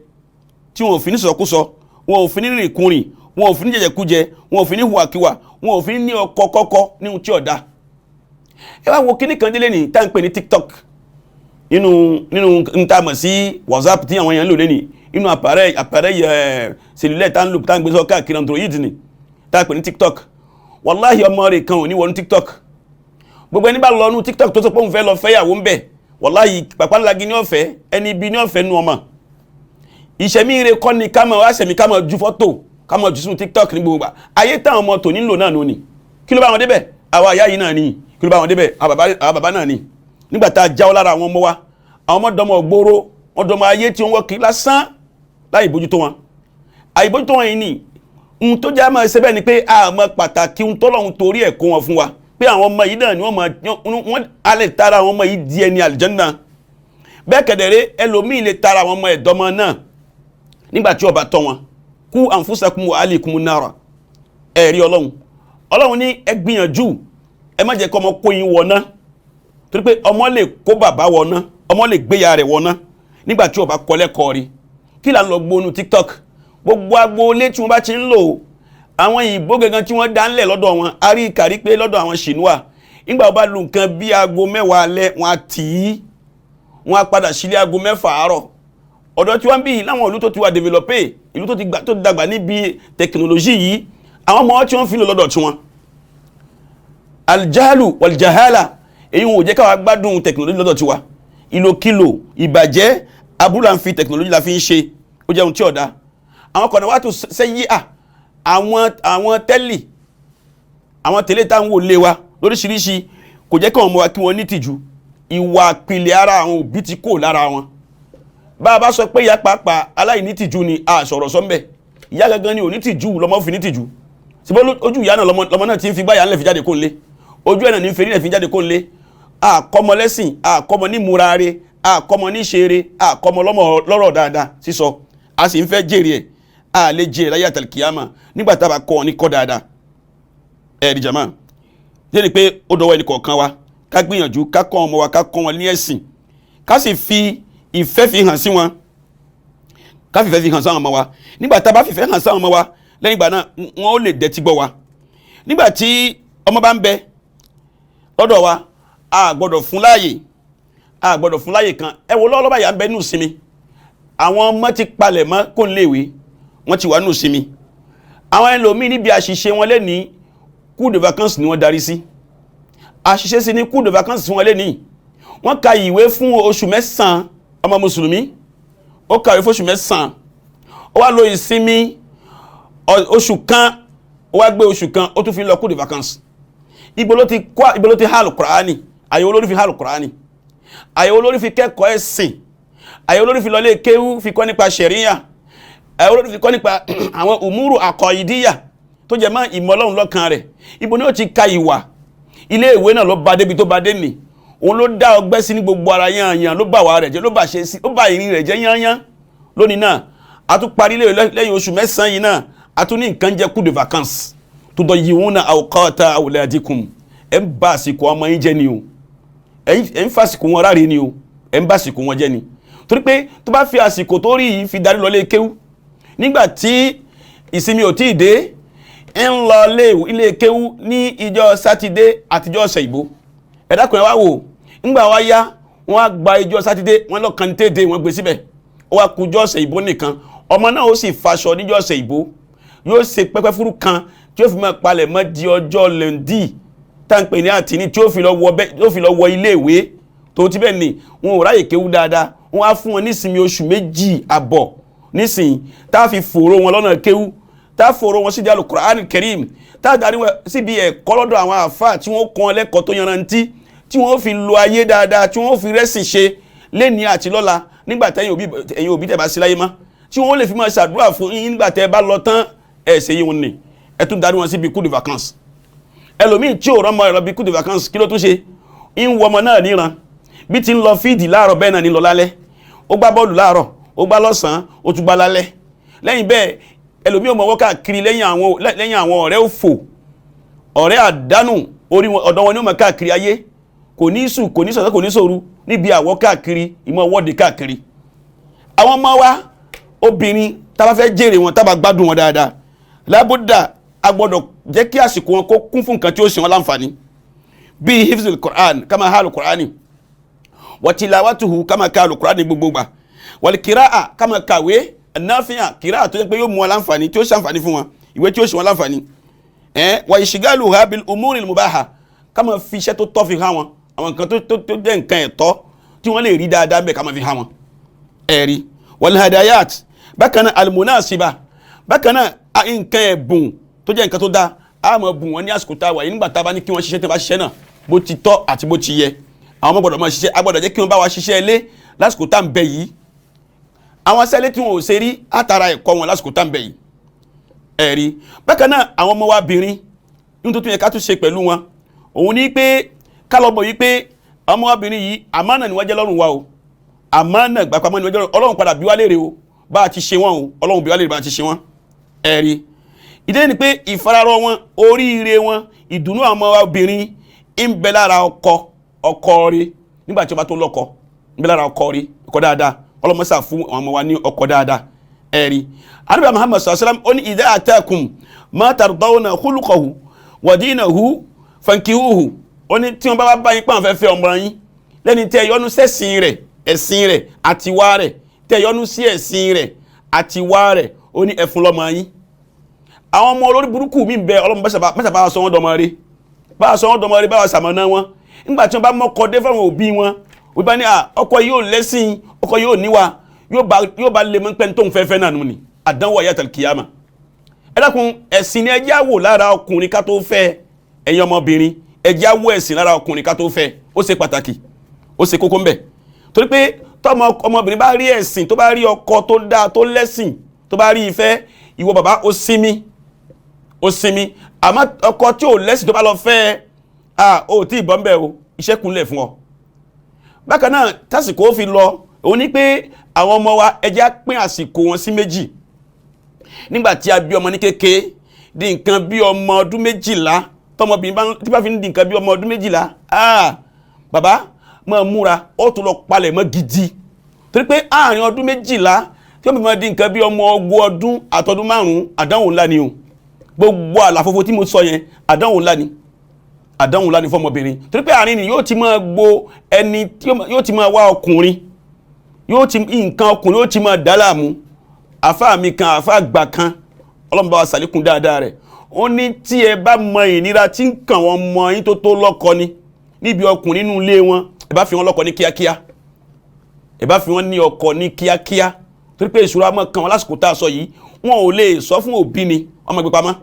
Speaker 3: tí wọn ò fi ní sọ̀kúsọ, wọn ò fi ní rìnkúrìn, wọn ò fi ní jẹjẹkújẹ, wọn ò fi ní hùwàkíwà, wọn ò fi ní ọkọ kọ́kọ́ ní ohun tí ó dá. Ẹ wá wo kíní kan délé ní tá ń pè ní TikTok, nínú nta mọ̀ sí WhatsApp tí àwọn èèyàn lò lẹ́nìí, inú appareil cellulaire tá ń lò tá ń gbé sọ káàkiri Android ni tá ń pè ní TikTok. Wallahi ọmọ rẹ̀ kan ò ní wọnú TikTok. Gbogbo ẹni bá lọ nú TikTok tó sọ pé òun fẹ́ lọ fẹ́yàwó ń bẹ̀, wallahi pàpàlagi ní ọ̀fẹ́, ẹni ibi ní ọ̀fẹ́ nú ọmọ. Ìṣẹ̀mí rẹ̀ kọ́ ni ká mọ̀ wá ṣẹ̀mí ká mọ̀ ju fọ́tò ká mọ̀ jù sínú TikTok ní gbogbo ayé táwọn ọmọ tò nílò náà nù ni. Kí ló bá wọn débẹ̀? Àwa àyá yìí náà ni. Kí ló bá wọn débẹ̀? Àwọn bàbá náà ni. Nígbà tá a jáwọ́ lára àwọn ọmọ wa, àwọn ọmọ dọmọ gbòòrò, wọn dọmọ ayé tí wọ́n kì í lásán láì bójútó wọn. Àìbójútó wọn yìí ni ohun tó já máa ṣe bẹ́ẹ̀ ni pé a mọ̀ pàtàkì ohun tọ́lọ́run torí ẹ̀ kó wọn fún wa, pé àwọn ọmọ yìí náà ni wọ́n alẹ́ tara àwọn ọmọ yìí di ẹni àlìjánná. Bẹ́ẹ̀ kẹ̀dẹ̀rẹ́ ẹlòmíì lè tara àwọn ọmọ ẹ̀dọ́mọ náà nígbà tí ó bá tọ́ wọn. Qu anfusakum wa ahlikum nara. Ẹ̀rí Ọlọ́run ní ẹ gbìyànjú ẹ má jẹ́ kó ọmọ kó yín wọná, torí pé ọmọ lè kó bàbá wọná, ọmọ lè gbéya rẹ̀ wọná nígbà tí ó bá kọ́ lẹ́kọ̀ọ́ rí. Kí là ń lọ gbónú TikTok gbogbo agboolé tí wọ́n bá ti ń lò àwọn ìbò gangan tí wọ́n dá ńlẹ̀ lọ́dọ̀ wọn a rí ìkàrí pé lọ́dọ̀ àwọn Ṣìnúà nígbà wọ́n bá lu nǹkan bí aago 10 alẹ́ wọn á tì í wọn á padà sílé aago 6 àárọ̀. Ọ̀dọ̀ tí wọ́n bí láwọn ìlú tó ti wà develope, ìlú tó ti dàgbà níbi tẹkinọ́lọ́jì yìí, àwọn ọmọ tí wọ́n fi lò lọ́dọ̀ tí wọn. Aljahalu waljahala èyí wọn ò jẹ́ káwa gbádùn tẹkinọ́lọ́jì lọ́dọ̀ tí wa. Ìlòkìlò ìbàjẹ́ abúlà ń fi tẹkinọ́lọ́jì la fi ń ṣe ó jẹun tí ọ̀dá. Àwọn kọ̀nà wá tó sẹ́yí àwọn tẹ́lì àwọn tẹ́lẹ̀ tá ń wò lé wa lóríṣiríṣi kò jẹ́ káwọn ọmọ wa kí wọ́n ní tìjú. Ìwà pìlẹ̀ ara àwọn òbí ti kó lára wọn. Bá a bá sọ pé ìyá pàápàá aláìní tìjú ni a sọ̀rọ̀ sọ́mbẹ̀, ìyá gangan ni ò ní tìjú lọ́mọ fi ní tìjú. Síbó ojú ìyá náà lọ́mọ náà ti ń fi gbáyà ńlẹ̀ fi jáde kó ń lé, ojú ẹ̀nà ní ń ferí ẹ̀ fi jáde kó ń lé. Àkọ́mọ lẹ́sìn, àkọ́mọ ní múraare, àkọ́mọ ní ṣeré, àkọ́mọ lọ́rọ̀ dáadáa sísọ, a sì ń fẹ́ jèrè ẹ̀, a lè jèrè láyé àtàlìkìyàmà nígbà tá a bá kọ́ ọ ní kọ́ dáadáa. Ẹ̀rí jàmá jẹ́ ni pé ó dọwọ́ ẹnì kọ̀ọ̀kan wa ká gbìyànjú ká kọ́ ọmọ wa ká kọ́ wọn ní ẹ̀sìn, ká sì fi ìfẹ́ fi hàn sí wọn, ká fìfẹ́ fi hàn sáwọn ọmọ wa. Nígbà tá a bá fìfẹ́ hàn sáwọn ọmọ wa lẹ́yìn ìgbà náà wọ́n ó lè dẹ́tí gbọ́ wa. Nígbà tí ọmọ bá ń bẹ lọ́dọ̀ wa a gbọ́dọ̀ fún láàyè kan. Ẹ wo lọ́wọ́ báyà ń bẹ nínú ìsinmi, àwọn ọmọ ti palẹ̀ mọ́ kó ń léèwé, wọ́n ti wà nínú ìsinmi. Àwọn ẹlòmíì níbi àṣìṣe wọn lẹ́ni cours de vacances ni wọ́n darí sí. Àṣìṣe sí ní cours de vacances wọn lẹ́ni wọ́n ka ìwé fún oṣù 9 ọmọ mùsùlùmí, ó kàwé fún oṣù 9, ó wá lọ ìsinmi oṣù kan, ó wá gbé oṣù kan ó tún fi lọ cours de vacances. Ibo ló ti há Al-Qur'ani, àyè olórí fi há Al-Qur'ani, àyè olórí fi kẹ́kọ̀ọ́ ẹ̀sìn, àyè olórí fi lọlé kéwú fi kọ́ nípa ṣẹ̀ríyà, àyè olórí fi kọ́ nípa àwọn umuru àkọ̀ìdíyà tó jẹ mọ́ ìmọ̀ Ọlọ́run lọ́kàn rẹ̀. Ibo ni ó ti ka ìwà, ilé ìwé náà ló bá débi tó bá dé nì, òun ló dá ọgbẹ́ sí ní gbogbo ara yányán, ló bà wà rẹ̀ jẹ́, ló bà ṣe sí, ó bà ìrìn rẹ̀ jẹ́ yányán. Lónìí náà a tún parí lẹ́yìn oṣù 9 yìí náà a tún ní nǹkan jẹ́ cours de vacances tudayyuna awqata awladikum. Ẹ ń bá àsìkò ọmọ yín jẹ́ ni o, ẹ ń fàsìkò wọn ráre ni o, ẹ ń bá àsìkò wọn jẹ́ ni. Torí pé tó bá fi àsìkò tó rí yìí fi darí lọ lé kéwú nígbà tí ìsinmi ò tí ì dé, ń lọ ilé kéwú ní ìjọ sátidé àtijọ́ ọ̀sẹ̀ ìbò. Ẹ dákun ẹ wá wò, ńgbà wá yá wọ́n á gba ìjọ sátidé wọ́n lọ́kàn téèdé wọ́n gbé síbẹ̀, ó wá kú ìjọ ọ̀sẹ̀ ìbò nìkan. Ọmọ náà ó sì faṣọ níjọ ọ̀sẹ̀ ìbò, yóò ṣe pẹ́pẹ́ fúrú kan tí ó fi máa palẹ̀ mọ́ di ọjọ́ lẹ́ndì táǹpẹ̀ ní àtìní tí ó fi lọ wọ ilé ìwé. Tó ti bẹ́ẹ̀ ni wọn ò ráyè kéwú dáadáa, wọ́n á fún wọn nísinmi oṣù 2 àbọ̀ nísìnyí tá a fi fòrò wọn lọ́nà kéwú, tá a fòrò wọn síbi Al-Qur'an Karim, tá a darí wọn síbi ẹ̀kọ́ lọ́dọ̀ àwọn àfáà tí wọ́n kọ́ lẹ́kọ̀ọ́ tó yanrantí, tí wọ́n fi lo ayé dáadáa, tí wọ́n fi rẹ́sìn ṣe léni àti lọ́la nígbà tẹ́yìn òbí tẹ́ bá sí láyé mọ́, tí wọ́n lè fi máa ṣàdúrà fún yín nígbà tẹ́ bá lọ tán ẹ̀ṣẹ̀ yìí wọn ni. Ẹ tún darí wọn síbi cours de vacances. Ẹlòmíì tí ò rọ́mọ ẹ̀rọ bí cours de vacances kí ló tún ṣe? ń wọ ọmọ náà níran bí ti ń lọ fíìdì láàárọ̀ bẹ́ẹ̀ náà ní lọ lálẹ́, ó gbá bọ́ọ̀lù láàárọ̀, ó gbá lọ́sàn-án, ó tún gbá lálẹ́. Lẹ́yìn bẹ́ẹ̀ ẹlòmíì ò mọ̀ wọ́ káàkiri lẹ́yìn àwọn ọ̀rẹ́ òfò, ọ̀rẹ́ àdánù, orí ọ̀dọ̀ wọn ni ó mọ̀ káàkiri ayé, kò ní sùn kò ní sọ̀tọ̀ kò ní sòru níbi àwọ̀ káàkiri ìmọ̀ wọ́de káàkiri. Àwọn ọmọ wa obìnrin tá bá fẹ́ jèrè wọn, tá bá gbádùn wọn dáadáa, lábúdà a gbọ́dọ̀ jẹ́ kí àsìkò wọn kó kún fún nǹkan tí ó ṣe wọn láǹfààní, bí hifzul Qur'an kama halu Qur'ani, wa tilawatuhu kama kalu Qur'ani gbogbo gbà, wal qira'a kama kàwé nafi'a, qira'a tó jẹ́ pé yóò mú wọn láǹfààní, tí ó ṣàǹfààní fún wọn, ìwé tí ó ṣe wọn láǹfààní. Wa ishgaluha bil umuri al mubaha, kama fi iṣẹ́ tó tọ́ fi hàn wọn, àwọn nǹkan tó jẹ́ nǹkan ẹ̀tọ́ tí wọ́n lè rí dáadáa bẹ́ẹ̀ kama fi hàn wọn. Ẹ̀rí wal hadayat, bákan náà al munasiba, bákan náà nǹkan ẹ̀bùn tó jẹ́ nǹkan tó dáa, a máa bùn wọn ní àsìkò tá a wà yìí nígbà tá a bá ní kí wọ́n ṣiṣẹ́ tí wọ́n bá ṣiṣẹ́ náà bó ti tọ́ àti bó ti yẹ. Àwọn ọmọ gbọ́dọ̀ máa ṣiṣẹ́, a gbọ́dọ̀ jẹ́ kí wọ́n bá wa ṣiṣẹ́ ilé lásìkò tá à ń bẹ yìí. Àwọn sẹ́lẹ̀ tí wọn ò ṣe rí àtàrà ẹ̀kọ́ wọn lásìkò tá à ń bẹ yìí. Ẹ̀rí bákan náà àwọn ọmọ wa bìnrin ní tó tún yẹ ká tún ṣe pẹ̀lú wọn, òun ní pé kálọ̀bọ̀ yìí pé ọmọbìnrin yìí àmánà ni wọ́n jẹ́ lọ́rùn wa o àmánà gbàpamọ́ ni wọ́n jẹ́ lọ́rùn Ọlọ́run padà bí wá léèrè o bá a ti ṣe wọ́n o Ọlọ́run bí wá léèrè bá a ti ṣe wọ́n ẹ̀rí ìdí ni pé ìfararọ wọn oríire wọn ìdùnnú àwọn obìnrin ń bẹ lára ọkọ rẹ̀ nígbà tí ó bá tó lọ́kọ ń bẹ lára ọkọ rẹ̀ ọkọ dáadáa ọlọ́mọsà fún àwọn ọmọ wa ní ọkọ dáadáa ẹ̀rí ànábì Muhammad sallallahu alaihi wasallam ó ní idha atakum ma tardawna khuluquhu wa dinahu fankihuhu ó ní tí wọ́n bá bá yín pàǹfẹ́ fẹ́ ọmọ yín lẹ́ni tẹ́ yọ́nú sẹ́sìn rẹ̀ ẹ̀sìn rẹ̀ àti wá rẹ̀ tẹ́ yọ́nú sí ẹ̀sìn rẹ̀ àti wá rẹ̀ ó ní ẹ fún lọ́mọ yín àwọn ọmọ olórí burúkú mi bẹ ọlọ́mọ mẹ́sà bá sọ wọ́n dọmọ rí bá sọ wọ́n dọmọ rí bá sàmọ́ná wọn nígbà tí wọ́n bá mọ́kọ dé fáwọn òbí wọn wọ́n bá ní ọkọ yóò lẹ́sìn ọkọ yóò níwà yóò bá lè mọ́ pẹ́ tó ń fẹ́fẹ́ náà nù ní àdánwò ayatul kiyama ẹ dákun ẹ̀sìn ni ẹjẹ́ àwò lára ọkùnrin ká tó fẹ́ ẹ̀yin ọmọbìnrin ẹjẹ́ àwò ẹ̀sìn lára ọkùnrin ká tó fẹ́ ó ṣe pàtàkì ó ṣe kókó ń bẹ torí pé tọ́mọ ọmọbìnrin bá rí ẹ̀sìn tó bá rí ọkọ tó dáa tó lẹ́sìn tó bá rí ìfẹ́ ìwọ bàbá ó sinmi àmọ́ ọkọ tí ò lẹ́sìn tó bá lọ fẹ́ ó tí ìbọn bẹ̀ o iṣẹ́ kúnlẹ̀ fún ọ bákan náà tásìkò ó fi lọ òun ní pé àwọn ọmọ wa ẹjẹ́ á pín àsìkò wọn sí méjì nígbàtí a bí ọmọ ní kékeré di nǹkan bí ọmọ ọdún 12 tọmọbìnrin tí bá fi ń di nǹkan bí ọmọ ọdún 12 bàbá máa múra ó tún lọ palẹ̀ mọ́ gidi torí pé àárín ọdún 12 tí ó bí máa di nǹkan bí ọmọ 20 ọdún àtọdún 5 àdánwò ńlá ni o gbogbo àlàfófó tí mo sọ yẹn àdánwò ńlá ni fọmọbìnrin torí pé àárín ni yóò ti máa gbo ẹni tí yóò ti máa wá ọkùnrin nǹkan ọkùnrin yóò ti máa dá láàmú àfáà mi kan àfáà gbà kan ọlọ́mọba wa sàlékún dáadáa rẹ̀ ó ní tí ẹ bá mọ ìnira tí ń kàn wọ́n mọ yín tó lọ́kọ ni níbi ọkùnrin nínú ilé wọn ẹ bá fi wọn lọ́kọ ní kíákíá ẹ bá fi wọn ní ọkọ ní kíákíá torí pé ìṣúra mọ́ kàn wọ́n lásìkò tá a sọ yìí wọn ò lè sọ fún òbí ni wọ́n máa gbé pamọ́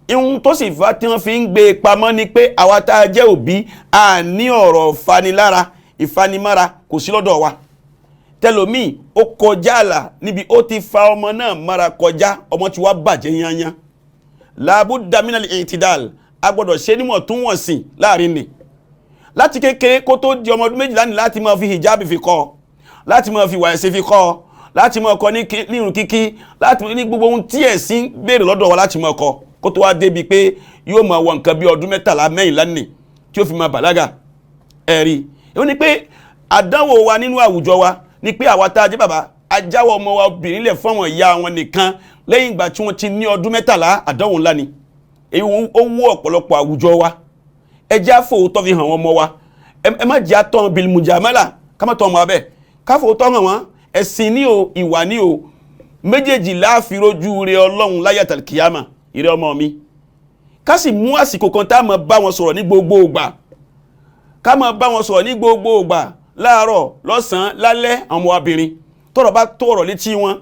Speaker 3: ihun tó sì fà tí wọ́n fi ń gbé pamọ́ ni pé àwa tá a jẹ́ òbí a ní ọ̀rọ̀ fanilára ìfanimára kò sí lọ́dọ̀ wa tẹlomi ó kọjá àlà níbi ó ti fa ọmọ náà mara kọjá ọmọ tí wá bàjẹ́ yányán labudda minal i'tidal a gbọ́dọ̀ ṣe nímọ̀ tún wọ̀n sí láàrin ni láti kékeré kó tó di ọmọ ọdún 12 ní láti máa fi hijab fi kọ́ láti máa fi wà ẹ̀sìn fi kọ́ láti máa kọ́ ní irun kíkí láti ní gbogbo ohun tí ẹ̀sìn béèrè lọ́dọ̀ wa láti máa kọ́ kó tó wá débi pé yóò máa wọ nǹkan bí ọdún 13 14 ní tí ó fi máa bàlágà ẹ̀rí ó ní pé àdánwò wa nínú àwùjọ wa ní pé àwa tá a jẹ́ bàbá ajáwọ̀ ọmọ wa obìnrin lẹ̀ fún àwọn ìyá wọn nìkan lẹ́yìn ìgbà tí wọ́n ti ní ọdún 13 àdánwò ńlá ni èyí ó wó ọ̀pọ̀lọpọ̀ àwùjọ wa ẹjẹ́ àfòótọ́ fi hàn wọn mọ́ wa ẹ má jẹ́ àtọ́ bil mujamala ká má tọ́ ọmọ abẹ́ káfòótọ́ hàn wọ́n ẹ̀sìn ní o ìwà ní o méjèèjì láàfin rojú rẹ Ọlọ́run láyàtàl kìyàmà ìrẹ́ ọmọ mi ká sì mú àsìkò kan tá a máa bá wọn sọ̀rọ̀ ní gbogbo ìgbà ká máa bá wọn sọ̀rọ̀ ní gbogbo ìgbà láàárọ̀ lọ́sàn-án lálẹ́ àwọn ọmọbìnrin tọ́rọ̀ bá tọ́rọ̀ létí wọn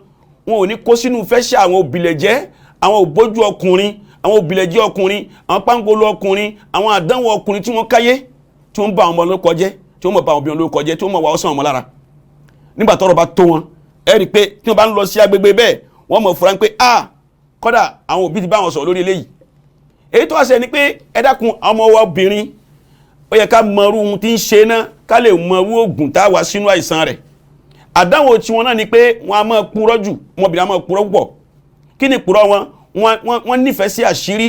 Speaker 3: ò ní kó sínú fẹ́ṣẹ̀ àwọn òbílẹ̀jẹ́ àwọn òbójú ọkùnrin àwọn òbílẹ̀jẹ́ ọkùnrin àwọn pángolo ọkùnrin àwọn àdánwò ọkùnrin tí wọ́n káyé tí wọ́n bá àwọn ọmọ lórúkọ jẹ́ tí wọ́n mọ̀ bá àwọn obìnrin lórúkọ jẹ́ tí wọ́n mọ̀ wà ọ́sàn ọmọ lára nígbà tọ́rọ̀ bá tó wọn ẹ rí i pé tí wọ́n bá ń lọ sí agbègbè bẹ́ẹ̀ wọ́n mọ̀ fura pé kọ́dà àwọn òbí ti bá wọn sọ̀rọ̀ lórí eléyìí èyí tó wá ṣe ni pé ẹ dákun àwọn ọmọ wa obìnrin ó yẹ ká mọrú ohun tí ń ṣe náà ká lè mọrú oògùn tá a wà sínú àìsàn rẹ̀ àdánwò tí wọn náà ni pé wọn a máa purọ́ jù ọmọbìnrin a máa purọ́ púpọ̀ kí ni purọ́ wọn nífẹ̀ẹ́ sí àṣírí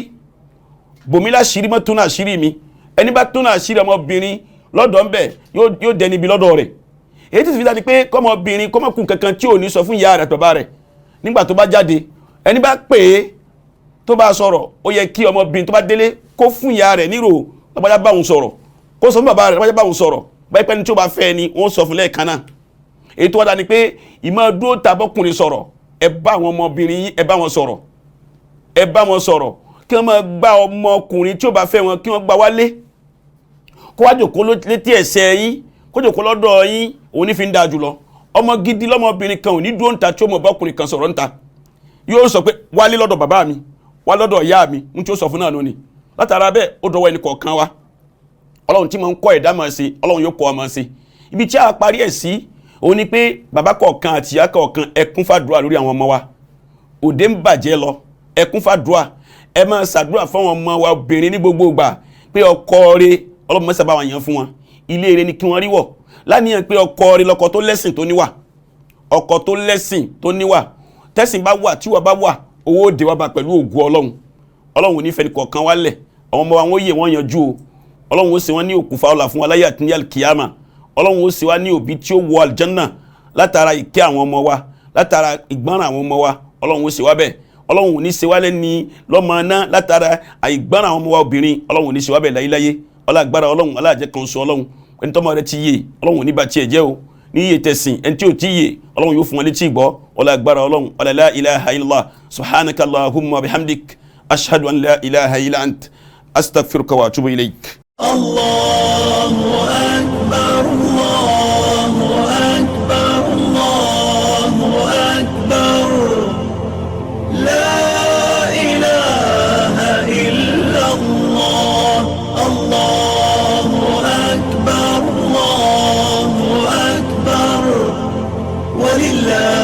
Speaker 3: bòmí láṣírí mọ́ túnú àṣírí mi ẹni bá túnú àṣírí ọmọbìnrin lọ́dọ̀ ńbẹ̀ yóò dẹni ibi lọ́dọ̀ rẹ̀ èyí tí fi dá ni pé kọ́mọbìnrin kọ́mọkùn kankan tí ò ní sọ fún ìyá rẹ̀ àtọ̀bá rẹ̀ nígbà tó bá jáde ẹni bá pè é tó bá sọ̀rọ̀ ó yẹ kí ọmọbìnrin tó bá délé kó fún ìyá rẹ̀ nírò lọ́bàjá báwọn sọ̀rọ̀ kó sọ fún bàbá rẹ̀ lọ́bàjá báwọn sọ̀rọ̀ báyìí pẹ́ni tí ó bá fẹ́ ni wọ́n sọ fún lẹ́ẹ̀kan náà èyí tó wá dá ni pé ìmọ̀ dúró tàbọ́kùnrin sọ̀rọ̀ ẹ bá àwọn ọmọbìnrin yín ẹ bá wọn sọ̀rọ̀ kí wọ́n máa gba ọmọkùnrin tí ó bá fẹ́ wọn kí wọ́n gba wálé kó wá jòkó létí ẹsẹ̀ yín kó jòkó lọ́dọ̀ yín òun ní fi ń da jùlọ ọmọ gidi lọ́mọbìnrin kan ò ní dúró níta tí ó mọ̀ bọ́kùnrin kan sọ̀rọ̀ níta yóò sọ pé wálé lọ́dọ̀ bàbá mi wá lọ́dọ̀ ìyá mi ń tí ó sọ fún náà lónìí látara bẹ́ẹ̀ ó dọwọ́ ẹnì kọ̀ọ̀kan wa ọlọ́run tí mo ń kọ́ ẹ̀dá máa ṣe ọlọ́run yóò kọ́ ọ máa ṣe ibi tí a parí ẹ̀ sí òun ni pé bàbá kọ̀ọ̀kan àti ìyá kọ̀ọ̀kan ẹ kún fàdúrà lórí àwọn ọmọ wa òde ń bàjẹ́ lọ ẹ kún fàdúrà ẹ máa ṣàdúrà fún àwọn ọmọ wa obìnrin ní gbogbo ìgbà pé pé ọkọ rẹ̀ Ọlọ́run mọ́sá bá wọn yàn fún wọn ilé rẹ̀ ni kí wọ́n rí wọ̀ láníyàn pé ọkọ rẹ̀ lọ́kọ tó lẹ́sìn tó níwà ọkọ tó lẹ́sìn tó níwà tẹ́sìn bá wà tí wà bá wà owó òde wà bá pẹ̀lú ògo Ọlọ́run Ọlọ́run ní fẹ́ni kọ̀ọ̀kan wálẹ̀ àwọn ọmọ wọn yẹ wọ́n yanjú o Ọlọ́run ó ṣe wọ́n ní òkúfa ọlá fún aláyé àti ní alkiyama Ọlọ́run ó ṣe wá ní òbí tí ó wọ aljanna látara ìkẹ́ àwọn ọmọ wa látara ìgbọ́ràn àwọn ọmọ wa Ọlọ́run ó ṣe wá bẹ́ẹ̀ Ọlọ́run ò ní ṣe wá lẹ́ni lọ́mọ náà látara àìgbọ́ràn àwọn ọmọ wa obìnrin Ọlọ́run ò ní ṣe wá bẹ́ẹ̀ láyéláyé ọlágbára Ọlọ́run aláàjẹ́ kan sọ Ọlọ́run ẹni tọ́mọ rẹ ti yé Ọlọ́run ò ní bá tiẹ̀ jẹ́ o ní iye tẹ̀sìn ẹni tí ò tí yé Ọlọ́run yóò fún wọn létí ìgbọ́ ọlágbára Ọlọ́run la ilaha illallah subhanaka allahumma bihamdik ashhadu an la ilaha illa ant astaghfiruka wa atubu ilayk. Allahu akbar Allahu akbar Allahu akbar la ilaha illa Allah Allahu akbar Allahu akbar walillah